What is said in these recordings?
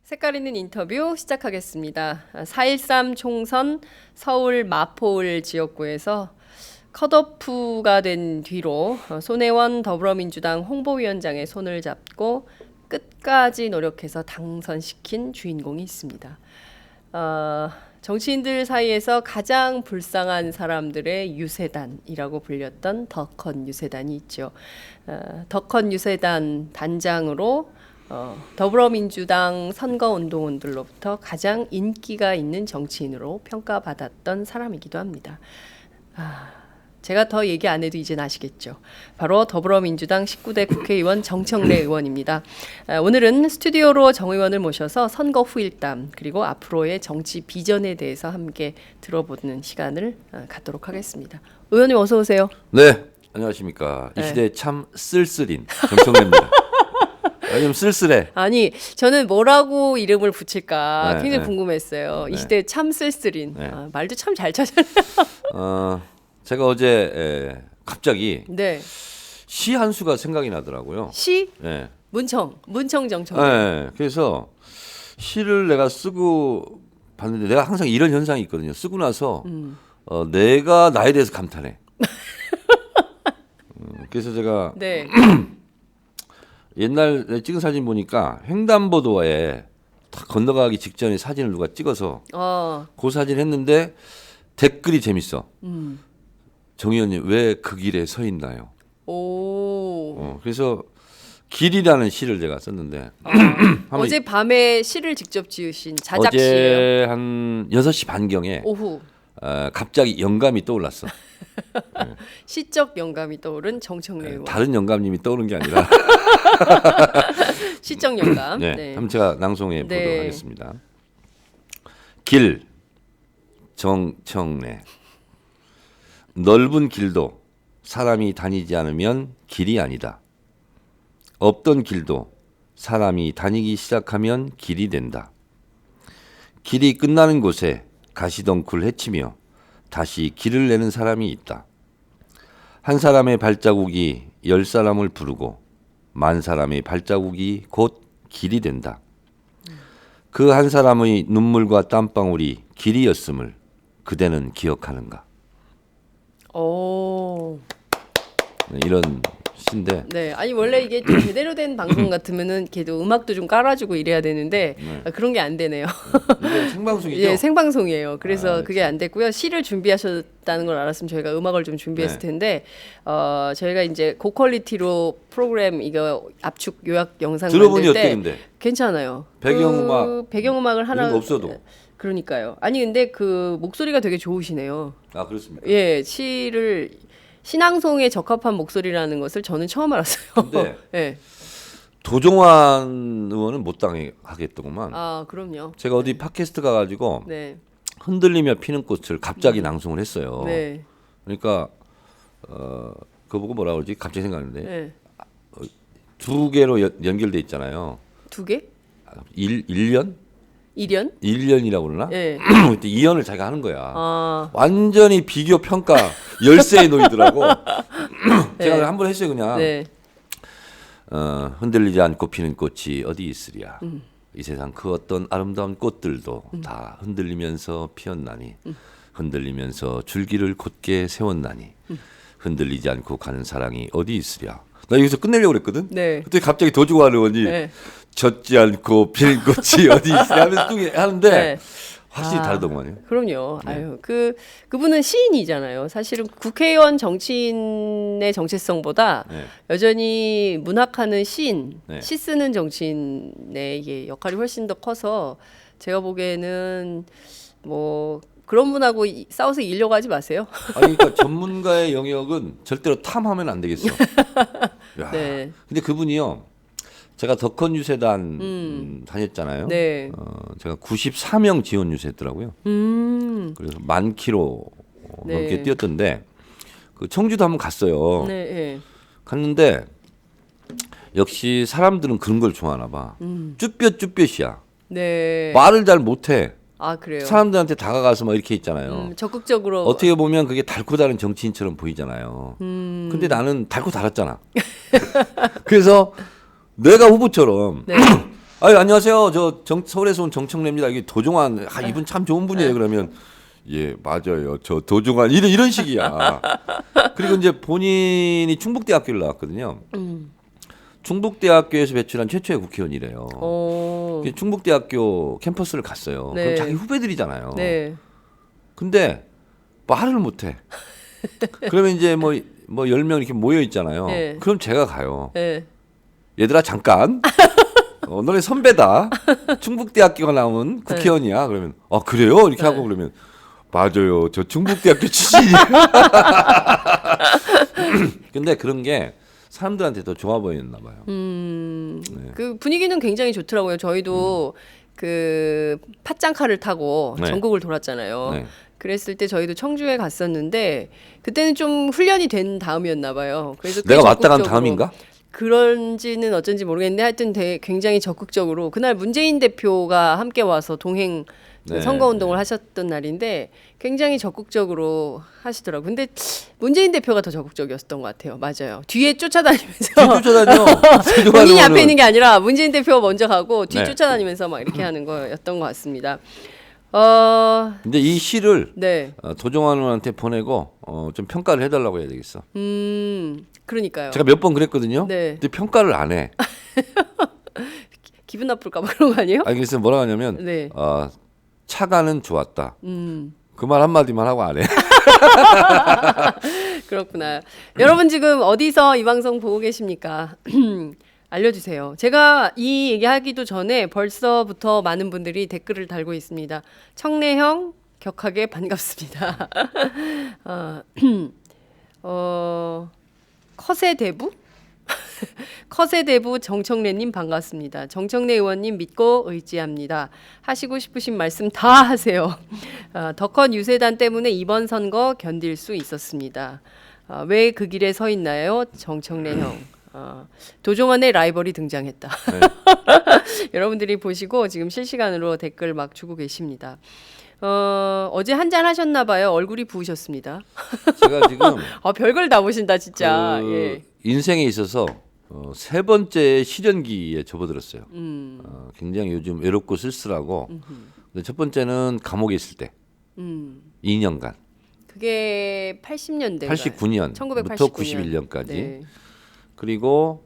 색깔 있는 인터뷰 시작하겠습니다. 4.13 총선 서울 마포을 지역구에서 컷오프가 된 뒤로 손혜원 더불어민주당 홍보위원장의 손을 잡고 끝까지 노력해서 당선시킨 주인공이 있습니다. 정치인들 사이에서 가장 불쌍한 사람들의 유세단이라고 불렸던 더컷 유세단이 있죠. 더컷 유세단 단장으로 더불어민주당 선거운동원들로부터 가장 인기가 있는 정치인으로 평가받았던 사람이기도 합니다. 제가 더 얘기 안 해도 이젠 아시겠죠. 바로 더불어민주당 19대 국회의원 정청래 의원입니다. 오늘은 스튜디오로 정 의원을 모셔서 선거 후일담 그리고 앞으로의 정치 비전에 대해서 함께 들어보는 시간을 갖도록 하겠습니다. 의원님 어서 오세요. 네, 안녕하십니까. 이 시대에 참 쓸쓸인 정청래입니다. 좀 쓸쓸해. 아니 저는 뭐라고 이름을 붙일까 네, 굉장히 네. 궁금했어요. 네. 이 시대에 참 쓸쓸인. 네. 말도 참 잘 찾아내요. 제가 어제 갑자기 네. 시 한 수가 생각이 나더라고요. 시 네. 문청 정청. 네. 그래서 시를 내가 쓰고 봤는데 내가 항상 이런 현상이 있거든요. 쓰고 나서 내가 나에 대해서 감탄해. 그래서 제가 네. 옛날에 찍은 사진 보니까 횡단보도에 딱 건너가기 직전에 사진을 누가 찍어서 그 사진 했는데 댓글이 재밌어. 정 의원님 왜 그 길에 서 있나요? 오. 그래서 길이라는 시를 제가 썼는데 어제 밤에 시를 직접 지으신 자작시예요. 어제 한 6시 반경에 오후 갑자기 영감이 떠올랐어. 시적 영감이 떠오른 정청래 의원. 다른 영감님이 떠오른 게 아니라 시적 영감. 네. 네. 한번 제가 낭송해 보도록 네. 하겠습니다. 길 정청래 넓은 길도 사람이 다니지 않으면 길이 아니다. 없던 길도 사람이 다니기 시작하면 길이 된다. 길이 끝나는 곳에 가시덩굴 헤치며 다시 길을 내는 사람이 있다. 한 사람의 발자국이 10사람을 부르고 10,000사람의 발자국이 곧 길이 된다. 그 한 사람의 눈물과 땀방울이 길이었음을 그대는 기억하는가? 오. 네, 이런 시인데 네, 아니 원래 이게 좀 제대로 된 방송 같으면은 걔도 음악도 좀 깔아주고 이래야 되는데 그런 게 안 되네요. 이게 생방송이죠? 예, 생방송이에요. 그래서 아, 그게 안 됐고요. 시를 준비하셨다는 걸 알았으면 저희가 음악을 좀 준비했을 네. 텐데 저희가 이제 고퀄리티로 프로그램 이거 압축 요약 영상 들어보니 만들 때 어때 근데? 괜찮아요. 배경음악 배경음악을 하나 이런 거 없어도. 그러니까요. 아니 근데 그 목소리가 되게 좋으시네요. 아 그렇습니까? 예, 시를 신앙송에 적합한 목소리라는 것을 저는 처음 알았어요. 근데 예. 도종환 의원은 못 당하겠더구만. 아, 그럼요. 제가 어디 팟캐스트 가가지고 네. 흔들리며 피는 꽃을 갑자기 낭송을 했어요. 네. 그러니까 그거 보고 뭐라 그러지? 갑자기 생각나는데 네. 두 개로 연결돼 있잖아요. 두 개? 1년? 1년? 1년이라고 그러나? 예. 그때 2년을 자기가 하는 거야. 아. 완전히 비교 평가 열세에 놓이더라고. 제가 네. 한번 했어요 그냥. 네. 흔들리지 않고 피는 꽃이 어디 있으랴. 이 세상 그 어떤 아름다운 꽃들도 다 흔들리면서 피었나니 흔들리면서 줄기를 곧게 세웠나니 흔들리지 않고 가는 사랑이 어디 있으랴. 나 여기서 끝내려고 그랬거든. 네. 그때 갑자기 도주환 의원이 네. 젖지 않고 피는 꽃이 어디 있으랴 하면서 쭉 하는데 네. 확실히 다르더만요. 그럼요. 아유, 그분은 시인이잖아요. 사실은 국회의원 정치인의 정체성보다 네. 여전히 문학하는 시인, 네. 시 쓰는 정치인의 이게 역할이 훨씬 더 커서 제가 보기에는 뭐 그런 분하고 싸워서 이기려고 하지 마세요. 아니, 그러니까 전문가의 영역은 절대로 탐하면 안 되겠어. 야, 네. 근데 그분이요. 제가 덕헌 유세단 다녔잖아요. 네. 제가 94명 지원 유세했더라고요. 그래서 10,000km 네. 넘게 뛰었던데 그 청주도 한번 갔어요. 네. 네. 갔는데 역시 사람들은 그런 걸 좋아하나 봐. 쭈뼛쭈뼛이야. 네. 말을 잘 못해. 아, 그래요. 사람들한테 다가가서 막 이렇게 있잖아요. 적극적으로 어떻게 보면 그게 달고 다른 정치인처럼 보이잖아요. 근데 나는 달고 달았잖아. 그래서 내가 후보처럼 네. 안녕하세요. 서울에서 온 정청래입니다. 이게 도종환. 이분 참 좋은 분이에요. 그러면 예, 맞아요. 저 도종환 이런 식이야. 그리고 이제 본인이 충북대학교를 나왔거든요. 충북대학교에서 배출한 최초의 국회의원이래요. 충북대학교 캠퍼스를 갔어요. 네. 그럼 자기 후배들이잖아요. 네. 근데 말을 못해. 그러면 이제 뭐 10명 이렇게 모여 있잖아요. 네. 그럼 제가 가요. 네. 얘들아 잠깐. 너네 선배다. 충북대학교가 나온 국회의원이야. 그러면 그래요? 이렇게 하고 그러면 맞아요. 저 충북대학교 출신이에요. 근데 그런 게 사람들한테 더 좋아 보였나 봐요. 네. 그 분위기는 굉장히 좋더라고요. 저희도 그 팥장카를 타고 네. 전국을 돌았잖아요. 네. 그랬을 때 저희도 청주에 갔었는데 그때는 좀 훈련이 된 다음이었나 봐요. 그래서 꽤 내가 왔다 간 적극적으로 다음인가? 그런지는 어쩐지 모르겠는데 하여튼 굉장히 적극적으로 그날 문재인 대표가 함께 와서 동행 네, 선거운동을 하셨던 날인데 굉장히 적극적으로 하시더라고요. 근데 문재인 대표가 더 적극적이었던 것 같아요. 맞아요. 뒤에 쫓아다니면서 쫓아다녀. 본인이 앞에 있는 게 아니라 문재인 대표가 먼저 가고 뒤 네. 쫓아다니면서 막 이렇게 하는 거였던 것 같습니다. 근데 이 시를 네. 도종환 의원한테 보내고 좀 평가를 해달라고 해야 되겠어. 그러니까요. 제가 몇 번 그랬거든요. 네. 근데 평가를 안 해. 기분 나쁠까 봐 그런 거 아니에요? 그래서 뭐라 하냐면 네. 차가는 좋았다. 그 말 한마디만 하고 안 해. 그렇구나. 여러분 지금 어디서 이 방송 보고 계십니까? 알려주세요. 제가 이 얘기하기도 전에 벌써부터 많은 분들이 댓글을 달고 있습니다. 청래형 격하게 반갑습니다. 커세대부? 커세대부 정청래님 반갑습니다. 정청래 의원님 믿고 의지합니다. 하시고 싶으신 말씀 다 하세요. 덕헌 유세단 때문에 이번 선거 견딜 수 있었습니다. 왜 그 길에 서 있나요? 정청래 형. 도종환의 라이벌이 등장했다. 네. 여러분들이 보시고 지금 실시간으로 댓글 막 주고 계십니다. 어제 한잔 하셨나 봐요. 얼굴이 부으셨습니다. 제가 지금 별걸 다 보신다 진짜. 예. 인생에 있어서 세 번째 시련기에 접어들었어요. 굉장히 요즘 외롭고 쓸쓸하고. 근데 첫 번째는 감옥에 있을 때 2년간. 그게 80년대. 89년부터 1989년. 91년까지. 네. 그리고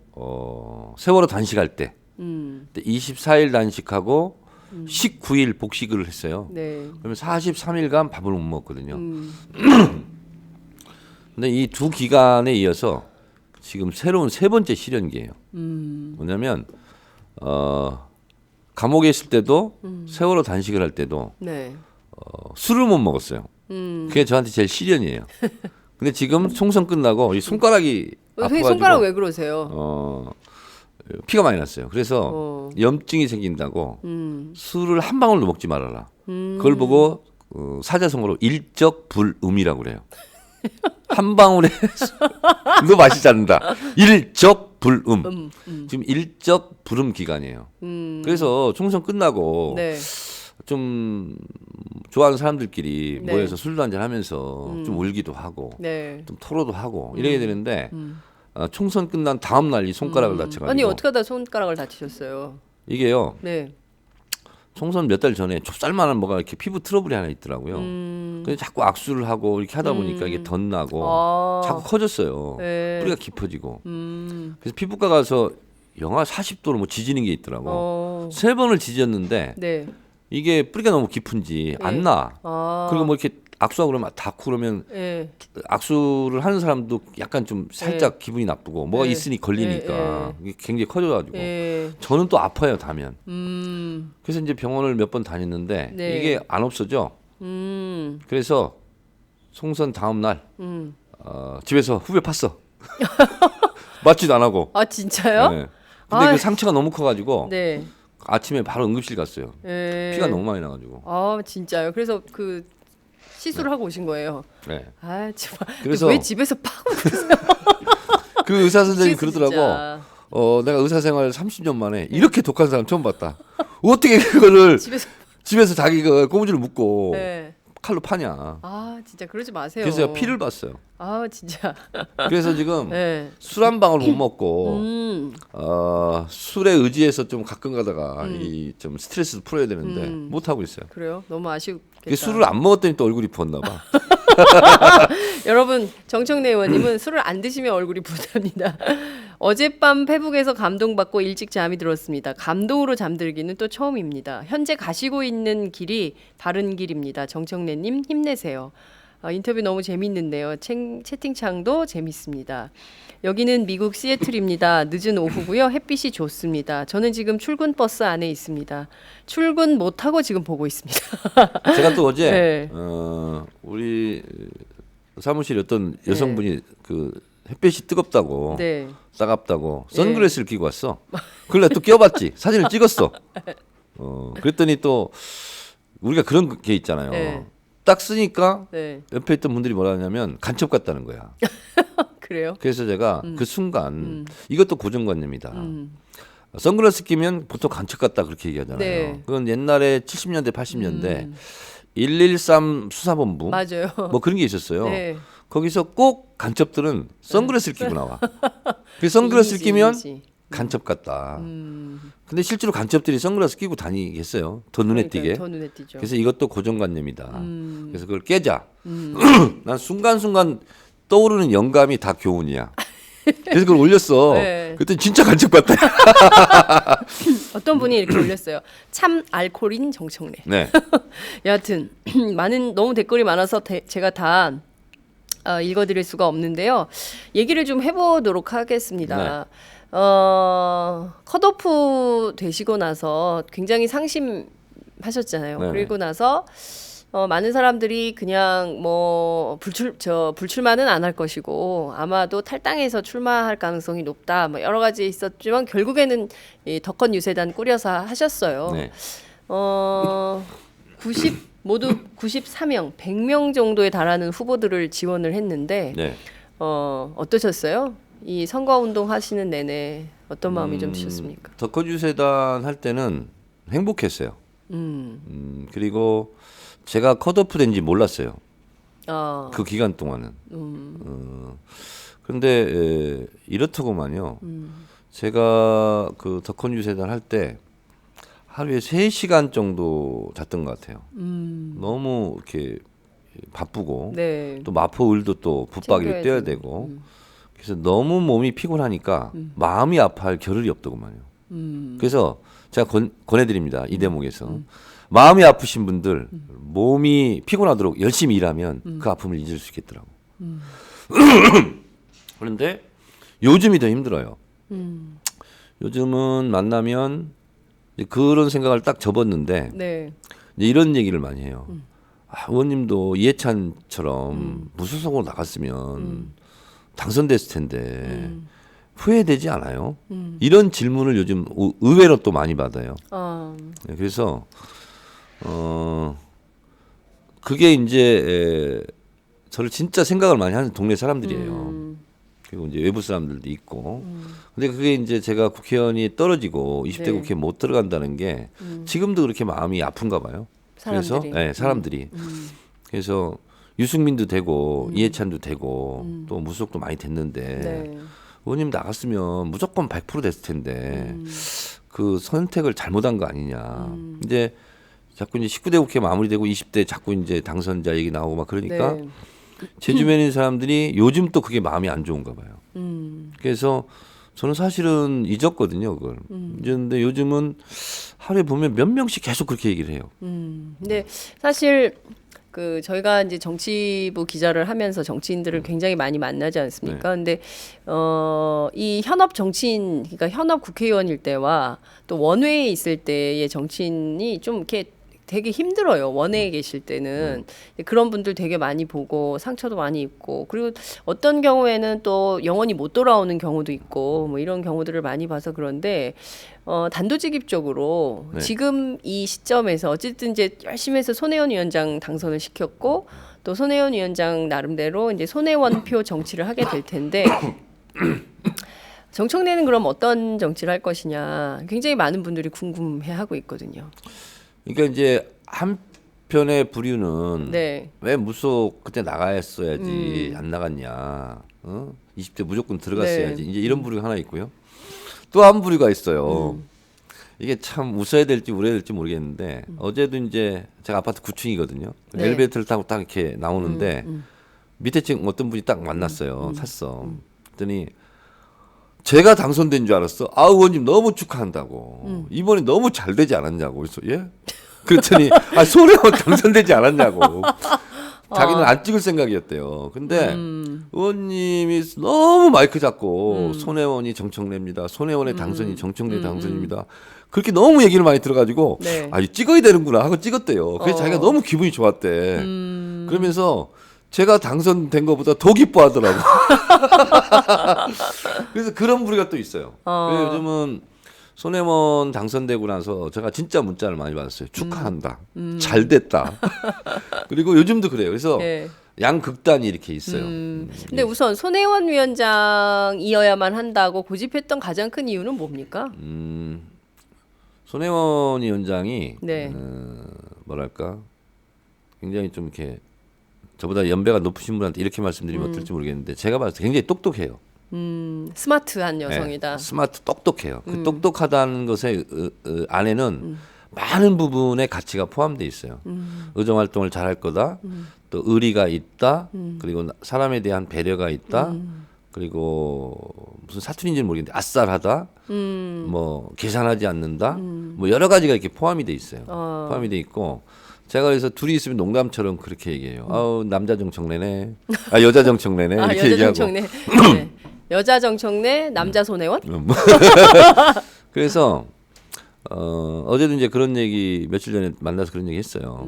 세월호 단식할 때 24일 단식하고 19일 복식을 했어요. 네. 그러면 43일간 밥을 못 먹었거든요. 근데 이 두 기간에 이어서 지금 새로운 세 번째 시련기예요. 뭐냐면 감옥에 있을 때도 세월호 단식을 할 때도 네. 술을 못 먹었어요. 그게 저한테 제일 시련이에요. 근데 지금 총선 끝나고 이 손가락이 아파가지고 손가락 왜 그러세요? 피가 많이 났어요. 그래서 염증이 생긴다고 술을 한 방울도 먹지 말아라. 그걸 보고 사자성어로 일적불음이라고 그래요. 한 방울에 너 마시지 않는다. 일적불음. 지금 일적불음 기간이에요. 그래서 총선 끝나고 네. 좀 좋아하는 사람들끼리 네. 모여서 술도 한잔 하면서 좀 울기도 하고 네. 좀 토로도 하고 이래야 되는데 총선 끝난 다음 날 이 손가락을 다쳐가지고 아니 어떻게 하다 손가락을 다치셨어요? 이게요. 네. 총선 몇 달 전에 좁쌀만한 뭐가 이렇게 피부 트러블이 하나 있더라고요. 근데 자꾸 악수를 하고 이렇게 하다 보니까 이게 덧나고 자꾸 커졌어요. 네. 뿌리가 깊어지고. 그래서 피부과 가서 영하 40도로 뭐 지지는 게 있더라고. 세 번을 지졌는데 네. 이게 뿌리가 너무 깊은지 안 나. 그리고 뭐 이렇게 악수하고 그러면 닿고 그러면 네. 악수를 하는 사람도 약간 좀 살짝 기분이 나쁘고 뭐가 네. 있으니 걸리니까 이게 굉장히 커져가지고 네. 저는 또 아파요 닿으면. 그래서 이제 병원을 몇 번 다녔는데 네. 이게 안 없어져. 그래서 총선 다음 날 집에서 후배 팠어. 맞지도 안 하고. 아 진짜요? 네. 근데 그 상처가 너무 커가지고 네. 아침에 바로 응급실 갔어요. 네. 피가 너무 많이 나가지고. 아 진짜요? 그래서 그 시술을 하고 오신 거예요. 네. 아 정말. 그래서 왜 집에서 파고 그 의사 선생님이 미치겠어, 그러더라고. 진짜. 내가 의사 생활 30년 만에 이렇게 독한 사람 처음 봤다. 어떻게 그거를 집에서 집에서 자기 그 고무줄을 묶고 네. 칼로 파냐. 아 진짜 그러지 마세요. 그래서 제가 피를 봤어요. 아 진짜. 그래서 지금 네. 술 한 방울 못 먹고 음. 술에 의지해서 좀 가끔 가다가 이 좀 스트레스도 풀어야 되는데 못 하고 있어요. 그래요? 너무 아쉽겠다. 술을 안 먹었더니 또 얼굴이 부었나 봐. 여러분 정청래 의원님은 술을 안 드시면 얼굴이 부답니다. 어젯밤 페북에서 감동받고 일찍 잠이 들었습니다. 감동으로 잠들기는 또 처음입니다. 현재 가시고 있는 길이 바른 길입니다. 정청래님 힘내세요. 인터뷰 너무 재밌는데요. 채팅창도 재밌습니다. 여기는 미국 시애틀입니다. 늦은 오후고요. 햇빛이 좋습니다. 저는 지금 출근 버스 안에 있습니다. 출근 못하고 지금 보고 있습니다. 제가 또 어제 네. 우리 사무실에 어떤 여성분이 그 햇빛이 뜨겁다고 네. 따갑다고 선글라스를 끼고 왔어. 그래 또 껴봤지. 사진을 찍었어. 그랬더니 또 우리가 그런 게 있잖아요. 네. 딱 쓰니까 네. 옆에 있던 분들이 뭐라 하냐면 간첩 같다는 거야. 그래요? 그래서 제가 그 순간 이것도 고정관념이다. 선글라스 끼면 보통 간첩 같다 그렇게 얘기하잖아요. 네. 그건 옛날에 70년대 80년대 113 수사본부 맞아요. 뭐 그런 게 있었어요. 네. 거기서 꼭 간첩들은 선글라스를 끼고 나와. 그 선글라스를 끼면 이미지. 간첩 같다. 근데 실제로 간첩들이 선글라스 끼고 다니겠어요. 더 눈에 그러니까요. 띄게. 더 눈에 띄죠. 그래서 이것도 고정관념이다. 그래서 그걸 깨자. 난 순간순간 떠오르는 영감이 다 교훈이야. 그래서 그걸 올렸어. 네. 그때 진짜 간첩 같다. 어떤 분이 이렇게 올렸어요. 참 알코올인 정청래. 네. 여하튼 많은 너무 댓글이 많아서 제가 다 읽어드릴 수가 없는데요. 얘기를 좀 해보도록 하겠습니다. 컷오프 되시고 나서 굉장히 상심하셨잖아요. 네네. 그리고 나서 많은 사람들이 그냥 뭐 불출마는 안 할 것이고 아마도 탈당해서 출마할 가능성이 높다. 뭐 여러 가지 있었지만 결국에는 이 덕헌 유세단 꾸려서 하셨어요. 네. modu 94명, 100명 정도에 달하는 후보들을 지원을 했는데 네. 어떠셨어요? 이 선거 운동 하시는 내내 어떤 마음이 좀 드셨습니까? 덕헌 유세단 할 때는 행복했어요. 그리고 제가 컷오프 된지 몰랐어요. 그 기간 동안은. 그런데 이렇더구만요. 제가 그 덕헌 유세단 할 때 하루에 3시간 정도 잤던 것 같아요. 너무 이렇게 바쁘고 네. 또 마포을도 또 붙박이를 챙겨야 떼야 되고. 되고 그래서 너무 몸이 피곤하니까 마음이 아파할 겨를이 없더구만요. 그래서 제가 권해드립니다. 이 대목에서 마음이 아프신 분들 몸이 피곤하도록 열심히 일하면 그 아픔을 잊을 수 있겠더라고. 그런데 요즘이 더 힘들어요. 요즘은 만나면 이제 그런 생각을 딱 접었는데 네. 이제 이런 얘기를 많이 해요. 의원님도 이해찬처럼 무소속으로 나갔으면 당선됐을 텐데 후회되지 않아요? 이런 질문을 요즘 의외로 또 많이 받아요. 네, 그래서 그게 이제 저를 진짜 생각을 많이 하는 동네 사람들이에요. 그리고 이제 외부 사람들도 있고. 근데 그게 이제 제가 국회의원이 떨어지고 20대 네. 국회에 못 들어간다는 게 지금도 그렇게 마음이 아픈가 봐요. 사람들이. 그래서 네, 사람들이. 그래서 유승민도 되고 이해찬도 되고 또 무소속도 많이 됐는데 네. 의원님 나갔으면 무조건 100% 됐을 텐데 그 선택을 잘못한 거 아니냐. 이제 자꾸 이제 19대 국회 마무리되고 20대 자꾸 이제 당선자 얘기 나오고 막 그러니까 네. 제 주변에 있는 사람들이 요즘 또 그게 마음이 안 좋은가 봐요. 그래서 저는 사실은 잊었거든요, 그걸. 잊었는데 요즘은 하루에 보면 몇 명씩 계속 그렇게 얘기를 해요. 근데 사실 그 저희가 이제 정치부 기자를 하면서 정치인들을 굉장히 많이 만나지 않습니까? 근데 이 현업 정치인, 그러니까 현업 국회의원일 때와 또 원외에 있을 때의 정치인이 좀 이렇게 되게 힘들어요. 원외에 계실 때는 그런 분들 되게 많이 보고 상처도 많이 입고, 그리고 어떤 경우에는 또 영원히 못 돌아오는 경우도 있고 뭐 이런 경우들을 많이 봐서 그런데 단도직입적으로 네. 지금 이 시점에서 어쨌든 이제 열심히 해서 손혜원 위원장 당선을 시켰고 또 손혜원 위원장 나름대로 이제 손혜원표 정치를 하게 될 텐데 정청래는 그럼 어떤 정치를 할 것이냐 굉장히 많은 분들이 궁금해하고 있거든요. 그러니까 이제 주변의 부류는 네. 왜 무속 그때 나가야지 안 나갔냐? 20대 무조건 들어갔어야지. 네. 이제 이런 부류가 하나 있고요. 또 한 부류가 있어요. 이게 참 웃어야 될지 울어야 될지 모르겠는데 어제도 이제 제가 아파트 9층이거든요. 네. 엘리베이터를 타고 딱 이렇게 나오는데 밑에 층 어떤 분이 딱 만났어요. 탔어. 그랬더니 제가 당선된 줄 알았어. 아, 의원님 너무 축하한다고. 이번에 너무 잘 되지 않았냐고. 그래서 예? 그랬더니 아, 손혜원 당선되지 않았냐고. 자기는 안 찍을 생각이었대요. 근데 의원님이 너무 마이크 잡고 손혜원이 정청래입니다. 손혜원의 당선이 정청래 당선입니다. 그렇게 너무 얘기를 많이 들어가지고 네. 아, 찍어야 되는구나 하고 찍었대요. 그래서 자기가 너무 기분이 좋았대. 그러면서 제가 당선된 것보다 더 기뻐하더라고. 그래서 그런 부류가 또 있어요. 그래서 요즘은 손혜원 당선되고 나서 제가 진짜 문자를 많이 받았어요. 축하한다. 잘 됐다. 그리고 요즘도 그래요. 그래서 네. 양극단이 이렇게 있어요. 근데 우선 손혜원 위원장이어야만 한다고 고집했던 가장 큰 이유는 뭡니까? 손혜원 위원장이 네. 뭐랄까 굉장히 좀 이렇게 저보다 연배가 높으신 분한테 이렇게 말씀드리면 어떨지 모르겠는데 제가 봤을 때 굉장히 똑똑해요. 스마트한 여성이다. 네, 스마트 똑똑해요. 그 똑똑하다는 것의 안에는 많은 부분의 가치가 포함되어 있어요. 의정 활동을 잘할 거다. 또 의리가 있다. 그리고 사람에 대한 배려가 있다. 그리고 무슨 사투리인지는 모르겠는데 아싸하다. 뭐 계산하지 않는다. 뭐 여러 가지가 이렇게 포함이 돼 있어요. 포함이 돼 있고 제가 그래서 둘이 있으면 농담처럼 그렇게 얘기해요. 아우 남자 정청래네. 아 여자 정청래네. 이렇게 여자 얘기하고. 정청래. 네. 여자 정청래, 남자 손혜원? 그래서 어제도 이제 그런 얘기 며칠 전에 만나서 그런 얘기 했어요.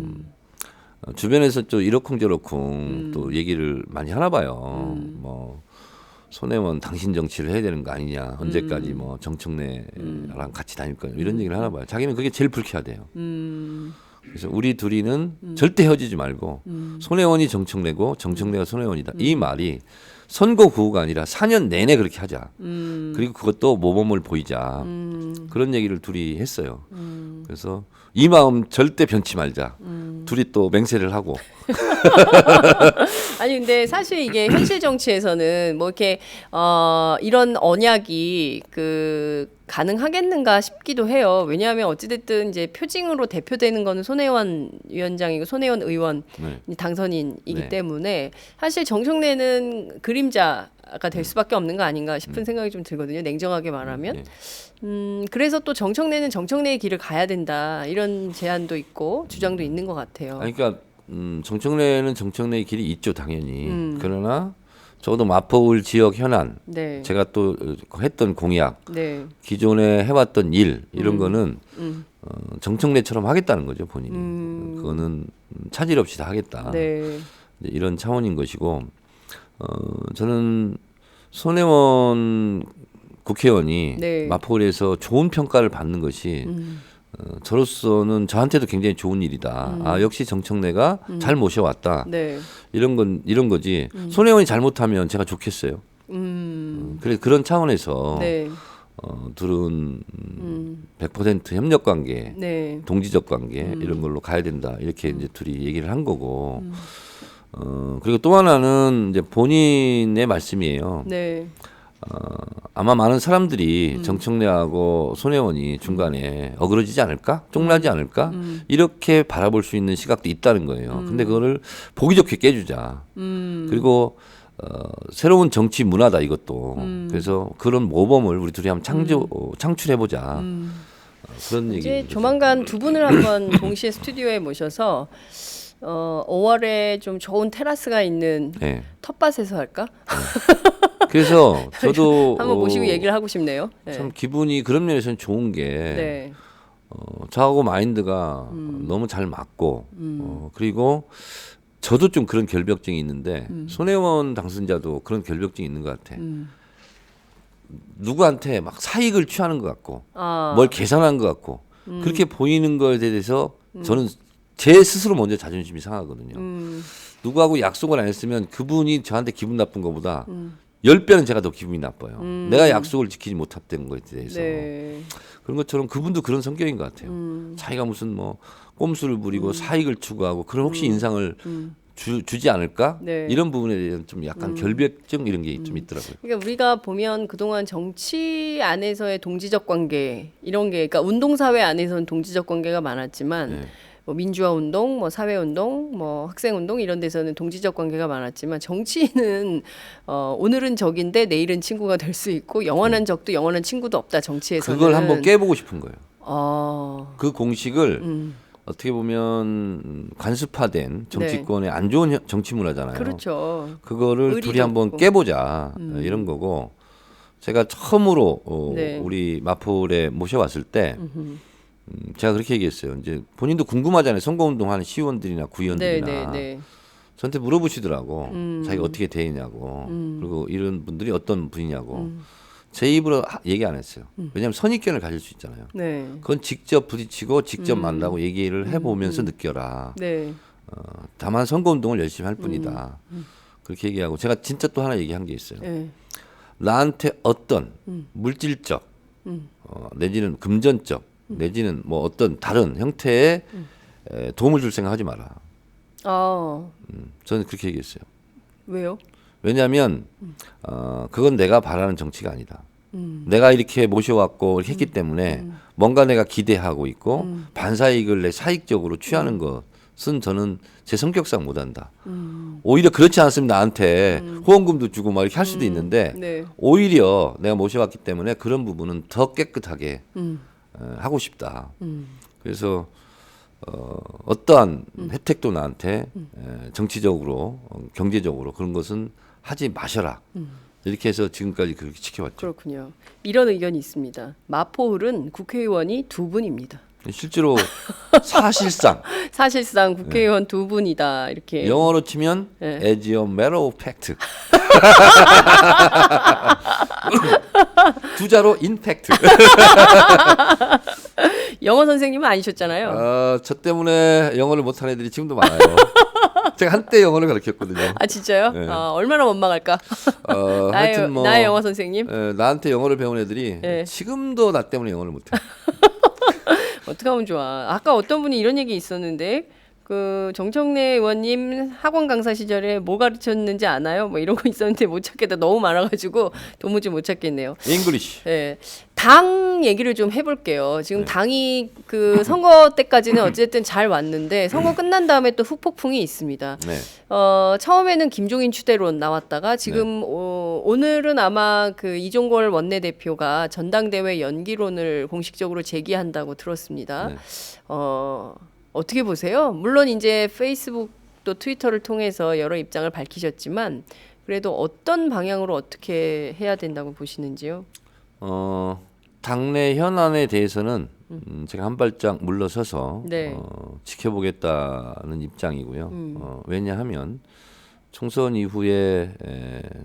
주변에서 또 이러쿵저러쿵 또 얘기를 많이 하나 봐요. 뭐 손혜원 당신 정치를 해야 되는 거 아니냐. 언제까지 뭐 정청래랑 같이 다닐 거냐. 이런 얘기를 하나 봐요. 자기는 그게 제일 불쾌하대요. 그래서 우리 둘이는 절대 헤어지지 말고 손혜원이 정청래고 정청래가 손혜원이다. 이 말이 선거 구호가 아니라 4년 내내 그렇게 하자. 그리고 그것도 모범을 보이자. 그런 얘기를 둘이 했어요. 그래서 이 마음 절대 변치 말자. 둘이 또 맹세를 하고. 아니 근데 사실 이게 현실 정치에서는 뭐 이렇게 이런 언약이 가능하겠는가 싶기도 해요. 왜냐하면 어찌됐든 이제 표징으로 대표되는 거는 손혜원 위원장이고 손혜원 의원이 당선인이기 네. 때문에 사실 정청래는 그림자가 될 수밖에 없는 거 아닌가 싶은 생각이 좀 들거든요. 냉정하게 말하면. 그래서 또 정청래는 정청래의 길을 가야 된다 이런 제안도 있고 주장도 있는 것 같아요. 아니, 그러니까 정청래는 정청래의 길이 있죠, 당연히. 그러나 적어도 마포울 지역 현안, 네. 제가 또 했던 공약, 네. 기존에 해왔던 일 이런 거는 정청래처럼 하겠다는 거죠, 본인이. 그거는 차질 없이 다 하겠다. 네. 이제 이런 차원인 것이고, 저는 손혜원 국회의원이 네. 마포울에서 좋은 평가를 받는 것이 저로서는 저한테도 굉장히 좋은 일이다. 아, 역시 정청래가 잘 모셔왔다. 네. 이런 거지. 손혜원이 잘못하면 제가 좋겠어요. 그래 그런 차원에서 네. 둘은 100% 협력 관계, 네. 동지적 관계 이런 걸로 가야 된다. 이렇게 이제 둘이 얘기를 한 거고. 그리고 또 하나는 이제 본인의 말씀이에요. 네. 아마 많은 사람들이 정청래하고 손혜원이 중간에 어그러지지 않을까? 쫑나지 않을까? 이렇게 바라볼 수 있는 시각도 있다는 거예요. 근데 그거를 보기 좋게 깨주자. 그리고 새로운 정치 문화다 이것도. 그래서 그런 모범을 우리 둘이 한번 창출해보자. 그런 얘기. 이제 조만간 두 분을 한번 동시에 스튜디오에 모셔서 5월에 좀 좋은 테라스가 있는 네. 텃밭에서 할까? 그래서 저도 한번 모시고 얘기를 하고 싶네요. 네. 참 기분이 그런 면에서는 좋은 게 네. 저하고 마인드가 너무 잘 맞고 그리고 저도 좀 그런 결벽증이 있는데 손혜원 당선자도 그런 결벽증이 있는 것 같아. 누구한테 막 사익을 취하는 것 같고 뭘 계산한 것 같고 그렇게 보이는 것에 대해서 저는 제 스스로 먼저 자존심이 상하거든요. 누구하고 약속을 안 했으면 그분이 저한테 기분 나쁜 것보다 10배는 제가 더 기분이 나빠요. 내가 약속을 지키지 못했던 거에 대해서. 네. 그런 것처럼 그분도 그런 성격인 것 같아요. 자기가 무슨 뭐 꼼수를 부리고 사익을 추구하고 그런 혹시 인상을 주지 않을까? 네. 이런 부분에 대한 좀 약간 결벽증 이런 게 좀 있더라고요. 그러니까 우리가 보면 그동안 정치 안에서의 동지적 관계 이런 게 그러니까 운동사회 안에서는 동지적 관계가 많았지만 네. 뭐 민주화 운동, 뭐 사회 운동, 뭐 학생 운동 이런 데서는 동지적 관계가 많았지만 정치인은 오늘은 적인데 내일은 친구가 될 수 있고 영원한 적도 영원한 친구도 없다 정치에서는. 그걸 한번 깨보고 싶은 거예요. 그 공식을 어떻게 보면 관습화된 정치권의 안 좋은 정치 문화잖아요. 그렇죠. 그거를 의리도 둘이 한번 없고. 깨보자 이런 거고 제가 처음으로 네. 우리 마포에 모셔왔을 때 제가 그렇게 얘기했어요. 이제 본인도 궁금하잖아요. 선거운동하는 시의원들이나 구의원들이나 네, 네, 네. 저한테 물어보시더라고. 자기가 어떻게 대했냐고. 그리고 이런 분들이 어떤 분이냐고. 제 입으로 얘기 안 했어요. 왜냐하면 선입견을 가질 수 있잖아요. 네. 그건 직접 부딪히고 직접 만나고 얘기를 해보면서 느껴라. 네. 다만 선거운동을 열심히 할 뿐이다. 그렇게 얘기하고 제가 진짜 또 하나 얘기한 게 있어요. 네. 나한테 어떤 물질적 내지는 금전적 내지는 뭐 어떤 다른 형태의 도움을 줄 생각하지 마라. 아, 저는 그렇게 얘기했어요. 왜요? 왜냐하면 그건 내가 바라는 정치가 아니다. 내가 이렇게 모셔왔고 이렇게 했기 때문에 뭔가 내가 기대하고 있고 반사이익을 내 사익적으로 취하는 것은 저는 제 성격상 못한다. 오히려 그렇지 않았으면 나한테 후원금도 주고 막 이렇게 할 수도 있는데 네. 오히려 내가 모셔왔기 때문에 그런 부분은 더 깨끗하게 하고 싶다. 그래서 어떠한 혜택도 나한테 정치적으로 경제적으로 그런 것은 하지 마셔라. 이렇게 해서 지금까지 그렇게 지켜왔죠. 그렇군요. 이런 의견이 있습니다. 마포을은 국회의원이 2분입니다. 실제로 사실상 사실상 국회의원 2분이다. 이렇게. 영어로 치면 네. as a matter of fact. 두 자로 in fact. 영어 선생님은 아니셨잖아요. 저 때문에 영어를 못하는 애들이 지금도 많아요. 제가 한때 영어를 가르쳤거든요. 아 진짜요? 네. 얼마나 원망할까? 하여튼 뭐 나의 영어 선생님. 나한테 영어를 배운 애들이 네. 지금도 나 때문에 영어를 못해. 어떻게 하면 좋아? 아까 어떤 분이 이런 얘기 있었는데 그 정청래 의원님 학원 강사 시절에 뭐 가르쳤는지 아나요? 뭐 이런 거 있었는데 못 찾겠다. 너무 많아가지고 도무지 못 찾겠네요. English. 네, 당 얘기를 좀 해볼게요. 지금 당이 그 선거 때까지는 어쨌든 잘 왔는데 선거 끝난 다음에 또 후폭풍이 있습니다. 네. 처음에는 김종인 추대론 나왔다가 지금 오늘은 아마 그 이종걸 원내대표가 전당대회 연기론을 공식적으로 제기한다고 들었습니다. 네. 어떻게 보세요? 물론 이제 페이스북 또 트위터를 통해서 여러 입장을 밝히셨지만 그래도 어떤 방향으로 어떻게 해야 된다고 보시는지요? 당내 현안에 대해서는 제가 한 발짝 물러서서 네. 지켜보겠다는 입장이고요. 왜냐하면 총선 이후에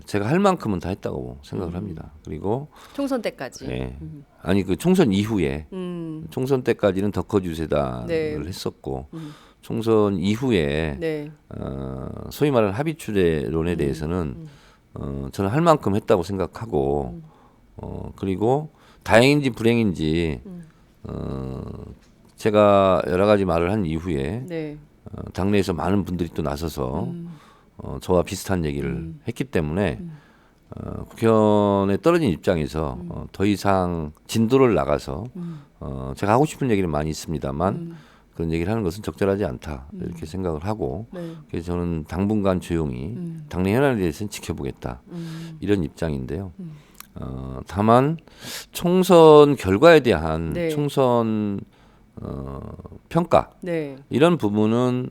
제가 할 만큼은 다 했다고 생각을 합니다. 그리고 총선 때까지. 아니 그 총선 이후에 총선 때까지는 덕허 유세단을 네. 했었고 총선 이후에 네. 소위 말하는 합의추대론에 대해서는 저는 할 만큼 했다고 생각하고 그리고 다행인지 불행인지 제가 여러 가지 말을 한 이후에 네. 당내에서 많은 분들이 또 나서서 저와 비슷한 얘기를 했기 때문에 국회의원에 떨어진 입장에서 더 이상 진도를 나가서 제가 하고 싶은 얘기는 많이 있습니다만 그런 얘기를 하는 것은 적절하지 않다 이렇게 생각을 하고 네. 그래서 저는 당분간 조용히 당내 현안에 대해서는 지켜보겠다 이런 입장인데요. 다만 총선 결과에 대한 네. 총선 평가 네. 이런 부분은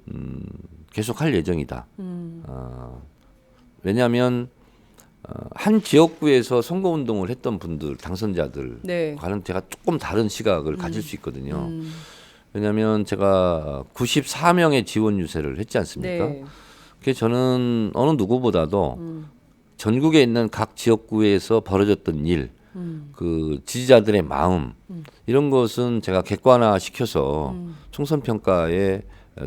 계속 할 예정이다. 왜냐하면 한 지역구에서 선거운동을 했던 분들 당선자들 네. 과는 제가 조금 다른 시각을 가질 수 있거든요. 왜냐하면 제가 94명의 지원 유세를 했지 않습니까? 네. 그래서 저는 어느 누구보다도 전국에 있는 각 지역구에서 벌어졌던 일, 그 지지자들의 마음 이런 것은 제가 객관화 시켜서 총선 평가에